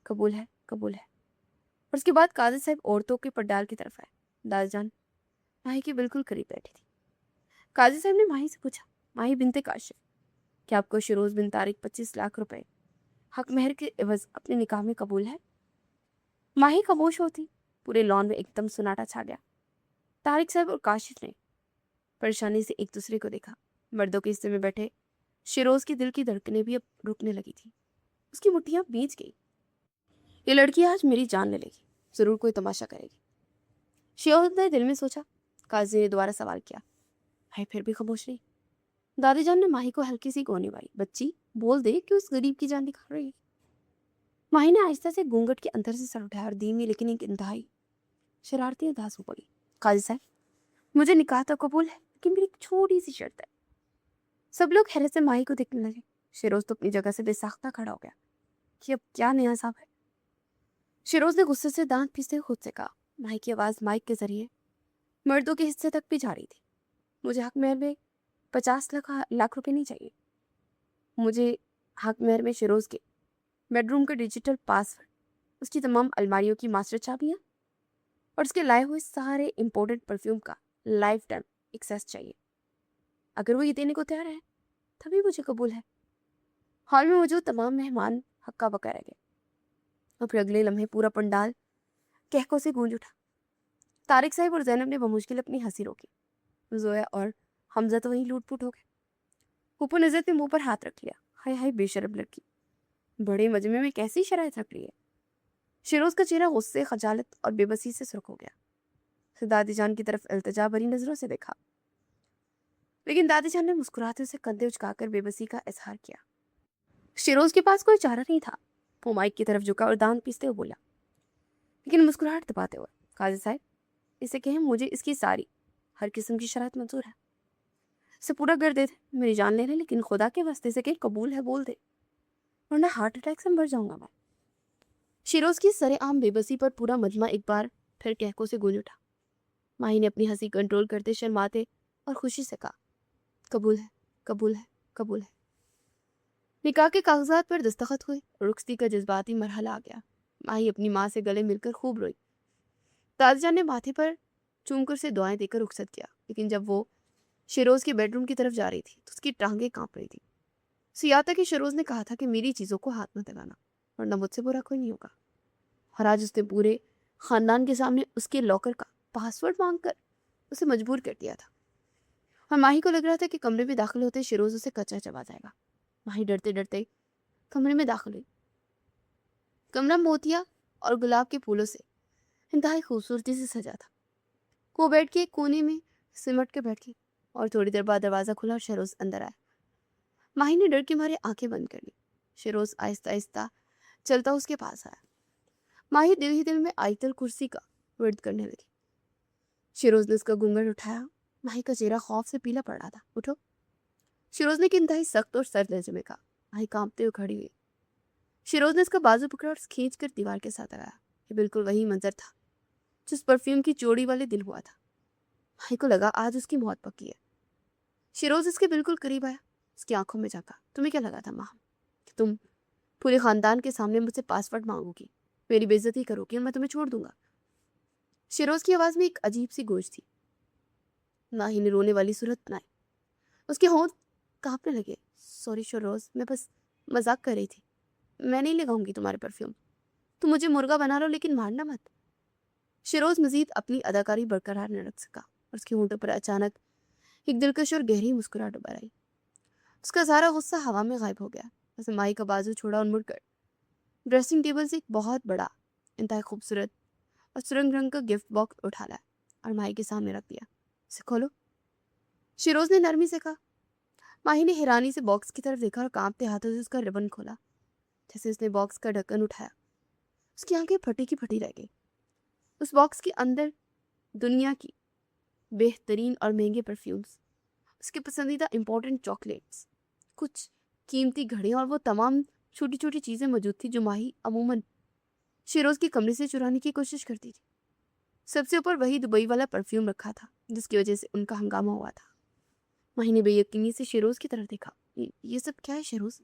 कबूल है, कबूल है। और उसके बाद काजी साहब औरतों के पंडाल की तरफ आए। दादीजान माही के बिल्कुल करीब बैठी थी। काजी साहब ने माही से पूछा, माही बिनते काशिफ, क्या आपको शिरोज बिन तारिक 25 लाख रुपए हक मेहर के एवज अपने निकाह में कबूल है? माही खामोश होती। पूरे लॉन में एकदम सन्नाटा छा गया। तारिक साहब और काशिफ ने परेशानी से एक दूसरे को देखा। मर्दों के हिस्से में बैठे शिरोज की दिल की धड़कनें भी अब रुकने लगी थी। उसकी मुट्ठियां भींच गई। ये लड़की आज मेरी जान ले लेगी, जरूर कोई तमाशा करेगी। शिरोज ने दिल में सोचा। काजी ने दोबारा सवाल किया। भाई फिर भी खामोश रही। दादी जान ने माही को हल्की सी गोनी मारी। बच्ची, बोल दे कि उस गरीब की जान निकाल रही है। माही ने आहिस्ता से घूंघट के अंदर से सर उठाया और धीमी लेकिन एक इंतहाई शरारती अंदाज में बोली, काजी साहब, मुझे निकाह तो कबूल है, लेकिन मेरी एक छोटी सी शर्त है। सब लोग हैरत से माही को देखने लगे। शिरोज तो अपनी जगह से बेसाख्ता खड़ा हो गया कि अब क्या नया साहब है। शिरोज ने गुस्से से दांत पीसते हुए खुद से कहा। माही की आवाज माइक के जरिए मर्दों के हिस्से तक भी जा रही थी। मुझे हक मेहर में 50 लाख रुपए नहीं चाहिए। मुझे हक मेहर में शिरोज के बेडरूम का डिजिटल पासवर्ड, उसकी तमाम अलमारियों की मास्टर चाबियां और उसके लाए हुए सारे इंपोर्टेड परफ्यूम का लाइफ टाइम एक्सेस चाहिए। अगर वो ये देने को तैयार है तभी मुझे कबूल है। हॉल में मौजूद तमाम मेहमान हक्का बक्का रह गए और फिर अगले लम्हे पूरा पंडाल कहकों से गूंज उठा। तारिक साहब और जैनब ने बमुश्किल अपनी हंसी रोकी। जोया और हमजा तो वहीं लूट-पुट हो गए। ऊपर नजर ने मुंह पर हाथ रख लिया। हाय हाय बेशरम लड़की, बड़े मजमे में कैसी शरायत रख ली है। शिरोज का चेहरा गुस्से, खजालत और बेबसी से सुर्ख हो गया। फिर दादी जान की तरफ इल्तिजा भरी नजरों से देखा, लेकिन दादी जान ने मुस्कुराते उसे कंधे उचकाकर बेबसी का इजहार किया। शिरोज के पास कोई चारा नहीं था। वो माइक की तरफ झुका और दांत पीसते हुए बोला, लेकिन मुस्कुराहट दबाते हुए, काजी साहब, इसे कहें मुझे इसकी सारी हर किस्म की शरारत मंजूर है। इसे पूरा कर दे दे, मेरी जान ले ले, लेकिन खुदा के वास्ते से कहीं कबूल है बोल दे, वरना हार्ट अटैक से मर जाऊंगा मैं। शिरोज की सरेआम बेबसी पर पूरा मजमा एक बार फिर कहकों से गूंज उठा। माही ने अपनी हंसी कंट्रोल करते शर्माते और खुशी से कहा, कबूल है, कबूल है, कबूल है। निकाह के कागजात पर दस्तखत हुए। रुखसती का जज्बाती मरहला आ गया। माही अपनी माँ से गले मिलकर खूब रोई। दादीजान ने माथे पर चूमकर से दुआएं देकर रुखसत किया, लेकिन जब वो शिरोज के बेडरूम की तरफ जा रही थी तो उसकी टांगें कांप रही थी। सियाता की शिरोज ने कहा था कि मेरी चीजों को हाथ मत लगाना, वरना मुझसे बुरा कोई नहीं होगा। और आज उसने पूरे खानदान के सामने उसके लॉकर का पासवर्ड मांगकर उसे मजबूर कर दिया था। और माही को लग रहा था कि कमरे में दाखिल होते शिरोज उसे कच्चा चबा जाएगा। माही डरते डरते कमरे में दाखिल हुई। कमरा मोतिया और गुलाब के फूलों से इंतहाई खूबसूरती से सजा था। वो बेड के एक कोने में सिमट के बैठ गई और थोड़ी देर बाद दरवाजा खुला और शिरोज अंदर आया। माही ने डर के मारे आंखें बंद कर ली। शिरोज आहिस्ता आहिस्ता चलता उसके पास आया। माही दिल ही दिल में आयतल कुर्सी का विर्द करने लगी। शिरोज ने उसका घूंघट उठाया। माही का चेहरा खौफ से पीला पड़ रहा था। उठो, शिरोज ने इंतहाई सख्त और सर्द लहजे में कहा। माही कांपते हुए खड़ी हुई। शिरोज ने उसका बाजू पकड़ा और खींच कर दीवार के साथ लगाया। ये बिल्कुल वही मंजर था जिस परफ्यूम की चोरी वाले दिन हुआ था। माही को लगा आज उसकी मौत पक्की है। शिरोज इसके बिल्कुल करीब आया, उसकी आंखों में झांका। तुम्हें क्या लगा था माँ कि तुम पूरे खानदान के सामने मुझसे पासवर्ड मांगोगी, मेरी बेइज्जती करोगी और मैं तुम्हें छोड़ दूंगा? शिरोज की आवाज में एक अजीब सी गोश थी। माही ने रोने वाली सूरत बनाई। उसके होंठ कांपने लगे। सॉरी शिरोज, मैं बस मजाक कर रही थी। मैं नहीं लगाऊंगी तुम्हारे परफ्यूम। तुम मुझे मुर्गा बना लो, लेकिन मारना मत। शिरोज मजीद अपनी अदाकारी बरकरार न रख सका और उसके होंठों पर अचानक एक दिलकश और गहरी मुस्कुराहट उभर आई। उसका सारा गुस्सा हवा में गायब हो गया। उसने माही का बाजू छोड़ा और मुड़कर ड्रेसिंग टेबल से एक बहुत बड़ा, इंतहाई खूबसूरत और सुरंग रंग का गिफ्ट बॉक्स उठा लाया और माही के सामने रख दिया। इसे खोलो, शिरोज ने नरमी से कहा। माही ने हैरानी से बॉक्स की तरफ देखा और कांपते हाथों से उसका रिबन खोला। जैसे उसने बॉक्स का ढक्कन उठाया, उसकी आंखें फटी की फटी रह गई। उस बॉक्स के अंदर दुनिया की बेहतरीन और महंगे परफ्यूम्स, उसके पसंदीदा इंपॉर्टेंट चॉकलेट्स, कुछ कीमती घड़ियां और वो तमाम छोटी छोटी चीजें मौजूद थी जो माही अमूमन शिरोज के कमरे से चुराने की कोशिश करती थी। सबसे ऊपर वही दुबई वाला परफ्यूम रखा था जिसकी वजह से उनका हंगामा हुआ था। माही ने बेयकीनी से शिरोज की तरफ देखा। ये सब क्या है शिरोज?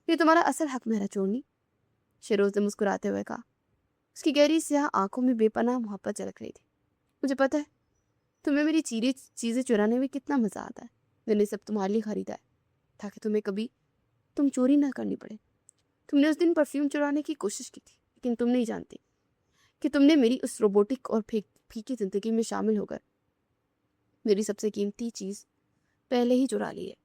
ये तुम्हारा असल हक मेरा चोरनी, शिरोज ने मुस्कुराते हुए कहा। उसकी गहरी स्याह आंखों में बेपनाह मोहब्बत झलक रही थी। मुझे पता है तुम्हें मेरी चीजें चुराने में कितना मजा आता है। मैंने सब तुम्हारे लिए खरीदा है ताकि तुम्हें कभी तुम चोरी ना करनी पड़े। तुमने उस दिन परफ्यूम चुराने की कोशिश की थी, लेकिन तुम नहीं जानती कि तुमने मेरी उस रोबोटिक और फीकी जिंदगी में शामिल होकर मेरी सबसे कीमती चीज पहले ही चुरा ली है।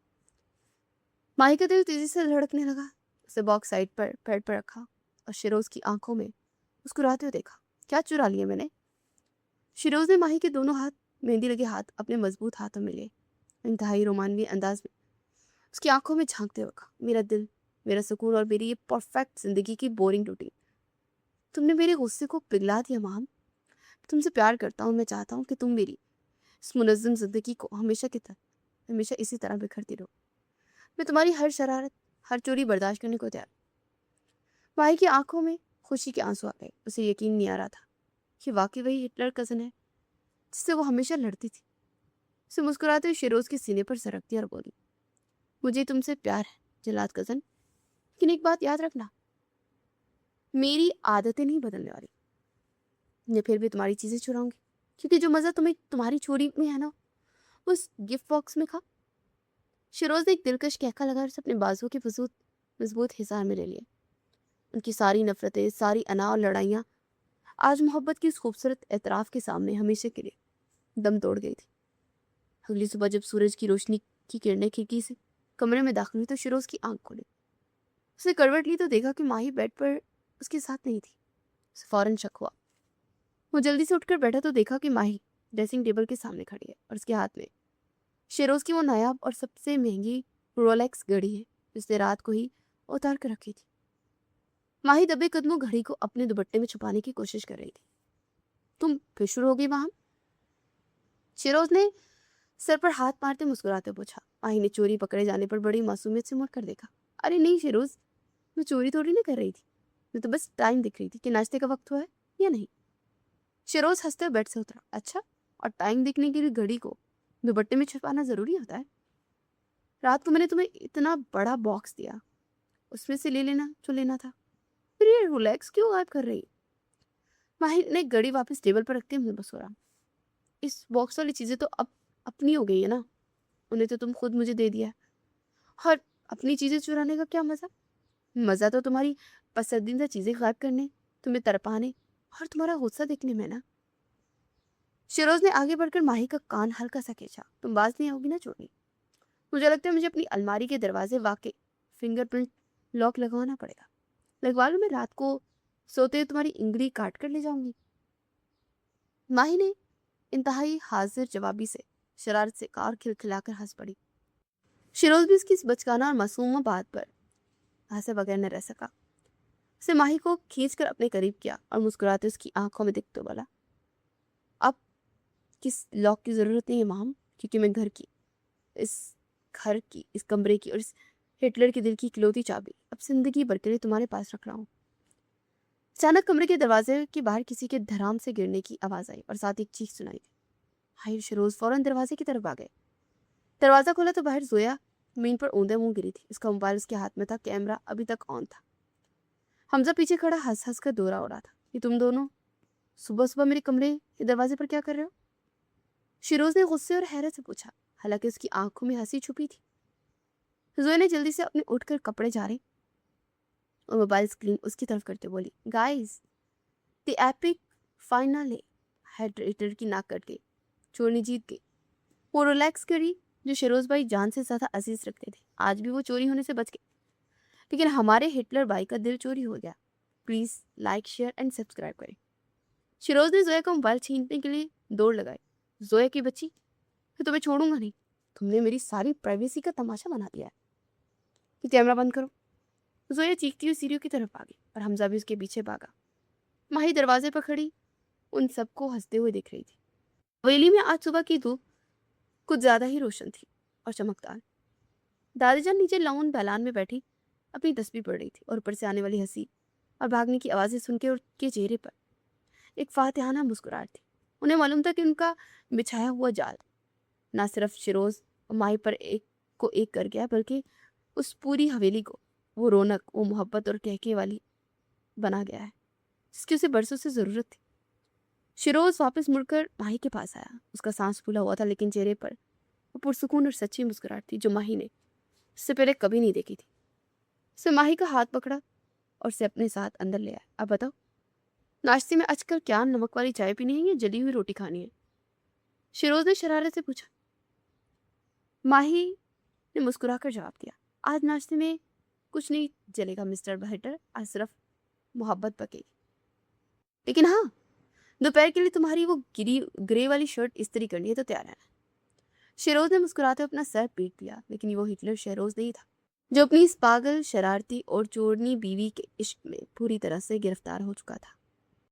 माही का दिल तेजी से धड़कने लगा। उसे बॉक्स साइड पर बेड पर रखा और शिरोज की आंखों में मुस्कुराते हुए देखा। क्या चुरा लिया मैंने? शिरोज ने माही के दोनों हाथ, मेहंदी लगे हाथ, अपने मजबूत हाथों में लिए, इंतहाई रोमानवी अंदाज में उसकी आंखों में झांकते हुए कहा, मेरा दिल, मेरा सुकून और मेरी ये परफेक्ट जिंदगी की बोरिंग रूटीन, तुमने मेरे गुस्से को पिघला दिया माम। तुमसे प्यार करता हूँ, मैं चाहता हूँ कि तुम मेरी इस मुनज़्ज़म जिंदगी को हमेशा की तरह, हमेशा इसी तरह बिखरती रहो। मैं तुम्हारी हर शरारत, हर चोरी बर्दाश्त करने को तैयार। माही की आंखों में खुशी के आंसू आ गए। उसे यकीन नहीं आ रहा था कि वाकई वही हिटलर कज़न है जिससे वो हमेशा लड़ती थी। उसे मुस्कुराते हुए शिरोज के सीने पर सरकती और बोली, मुझे तुमसे प्यार है जल्लाद कज़न, लेकिन एक बात याद रखना, मेरी आदतें नहीं बदलने वाली। मैं फिर भी तुम्हारी चीज़ें चुराऊंगी, क्योंकि जो मज़ा तुम्हें तुम्हारी चोरी में है ना, वो उस गिफ्ट बॉक्स में था। शिरोज ने एक दिलकश कहका लगा और उसे अपने बाजुओं के मजबूत हिसार में ले लिया। उनकी सारी नफरतें, सारी अना और लड़ाइयाँ आज मोहब्बत की इस खूबसूरत एतराफ़ के सामने हमेशा के लिए दम तोड़ गई थी। अगली सुबह जब सूरज की रोशनी की किरणें खिड़की से कमरे में दाखिल हुई तो शिरोज की आंख खुली। उसने करवट ली तो देखा कि माही बेड पर उसके साथ नहीं थी। उसे फौरन शक हुआ। वो जल्दी से उठकर बैठा तो देखा कि माही ड्रेसिंग टेबल के सामने खड़ी है और उसके हाथ में शिरोज की वो नायाब और सबसे महंगी रोलेक्स घड़ी है जिसने रात को ही उतार कर रखी थी। माही दबे कदमों घड़ी को अपने दुपट्टे में छुपाने की कोशिश कर रही थी। तुम फिर शुरू हो गई वहां? शिरोज ने सर पर हाथ मारते मुस्कुराते पूछा। माही ने चोरी पकड़े जाने पर बड़ी मासूमियत से मुड़कर देखा। अरे नहीं शिरोज, मैं चोरी थोड़ी ना कर रही थी, मैं तो बस टाइम देख रही थी कि नाश्ते का वक्त हुआ है या नहीं। शिरोज हंसते हुए बेड से उतरा। अच्छा, और टाइम देखने के लिए घड़ी को दुपट्टे में छुपाना जरूरी होता है? रात को मैंने तुम्हें इतना बड़ा बॉक्स दिया, उसमें से ले लेना जो लेना था, फिर ये रोलेक्स क्यों गायब कर रही? माही ने घड़ी वापस टेबल पर रखते हुए मुस्कुरा। इस बॉक्स वाली चीजें तो अब अपनी हो गई है ना, उन्हें तो तुम खुद मुझे दे दिया है। और अपनी चीजें चुराने का क्या मजा? मजा तो तुम्हारी पसंदीदा चीजें गायब करने, तुम्हें तड़पाने और तुम्हारा गुस्सा देखने में ना। शिरोज ने आगे बढ़कर माही का कान हल्का सा खींचा। तुम बाज नहीं आओगी ना छोड़नी? मुझे लगता है मुझे अपनी अलमारी के दरवाजे वाकई फिंगरप्रिंट लॉक लगवाना पड़ेगा। लगवा लो, मैं रात को सोते हुए तुम्हारी इंगली काट कर ले जाऊंगी। माही ने इंतहाई हाजिर जवाबी से शरारत से कार खिलखिलाकर हंस पड़ी। शिरोज भी उसकी इस बचकाना और मासूम बात पर हंसे बगैर न रह सका। उसे माही को खींचकर अपने करीब किया और मुस्कुराते उसकी आंखों में देखते बोला, अब किस लॉक की जरूरत नहीं है माम, क्योंकि मैं घर की, इस कमरे की और इस हिटलर के दिल की इकलौती चाबी अब जिंदगी भर के लिए तुम्हारे पास रख रहा हूँ। अचानक कमरे के दरवाजे के बाहर किसी के धड़ाम से गिरने की आवाज आई और साथ ही एक चीख सुनाई दी। हाय शिरोज फौरन दरवाजे की तरफ आ गए। दरवाजा खोला तो बाहर जोया जमीन पर औंधे मुंह गिरी थी। उसका मोबाइल उसके हाथ में था, कैमरा अभी तक ऑन था। हमजा पीछे खड़ा हंस हंस कर दौरा उड़ा था। ये तुम दोनों सुबह सुबह मेरे कमरे के दरवाजे पर क्या कर रहे हो? शिरोज ने गुस्से और हैरत से पूछा, हालांकि उसकी आंखों में हंसी छुपी थी। जोया ने जल्दी से अपने उठकर कपड़े झाड़े और मोबाइल स्क्रीन उसकी तरफ करते बोली, guys, the epic final head rater की नाक कट गई, चोरनी जीत गई। वो रोलेक्स घड़ी जो शिरोज भाई जान से ज्यादा अजीज रखते थे, आज भी वो चोरी होने से बच गए, लेकिन हमारे हिटलर भाई का दिल चोरी हो गया। Please like, share and subscribe करें। शिरोज ने जोया का मोबाइल छीनने के लिए दौड़ लगाई। जोया की बच्ची, मैं तुम्हें छोड़ूंगा नहीं, तुमने मेरी सारी प्राइवेसी का तमाशा बना दिया है। कि कैमरा बंद करो। जोया चीखती हुई सीढ़ियों की तरफ भागी और हमजा भी उसके पीछे भागा। माही दरवाजे पर खड़ी उन सबको हंसते हुए दिख रही थी। हवेली में आज सुबह की धूप कुछ ज्यादा ही रोशन थी और चमकदार। दादी जान नीचे लाउन दालान में बैठी अपनी तस्बीह पढ़ रही थी और ऊपर से आने वाली हंसी और भागने की आवाजें सुन के उनके चेहरे पर एक फातिहाना मुस्कुराहट थी। उन्हें मालूम था कि उनका बिछाया हुआ जाल ना सिर्फ शिरोज और माही पर एक कर गया, बल्कि उस पूरी हवेली को वो रौनक, वो मोहब्बत और कहके वाली बना गया है जिसकी उसे बरसों से जरूरत थी। शिरोज वापस मुड़कर माही के पास आया। उसका सांस फूला हुआ था, लेकिन चेहरे पर वो पुरसुकून और सच्ची मुस्कुराहट थी जो माही ने इससे पहले कभी नहीं देखी थी। उसने माही का हाथ पकड़ा और उसे अपने साथ अंदर ले आया। अब बताओ, नाश्ते में आजकल क्या नमक वाली चाय पीनी है या जली हुई रोटी खानी है? शिरोज ने शरारत से पूछा। माही ने मुस्कुराकर जवाब दिया, आज नाश्ते में कुछ नहीं जलेगा मिस्टर बहटर, आज सिर्फ मोहब्बत पकेगी। लेकिन हाँ, دوپہر کے لیے تمہاری وہ گرے والی شرٹ استری کرنی ہے تو تیار ہے۔ شہروز نے مسکراتے اپنا سر پیٹ لیا، لیکن وہ ہٹلر شہروز نہیں تھا جو اپنی اس پاگل، شرارتی اور چورنی بیوی کے عشق میں پوری طرح سے گرفتار ہو چکا تھا۔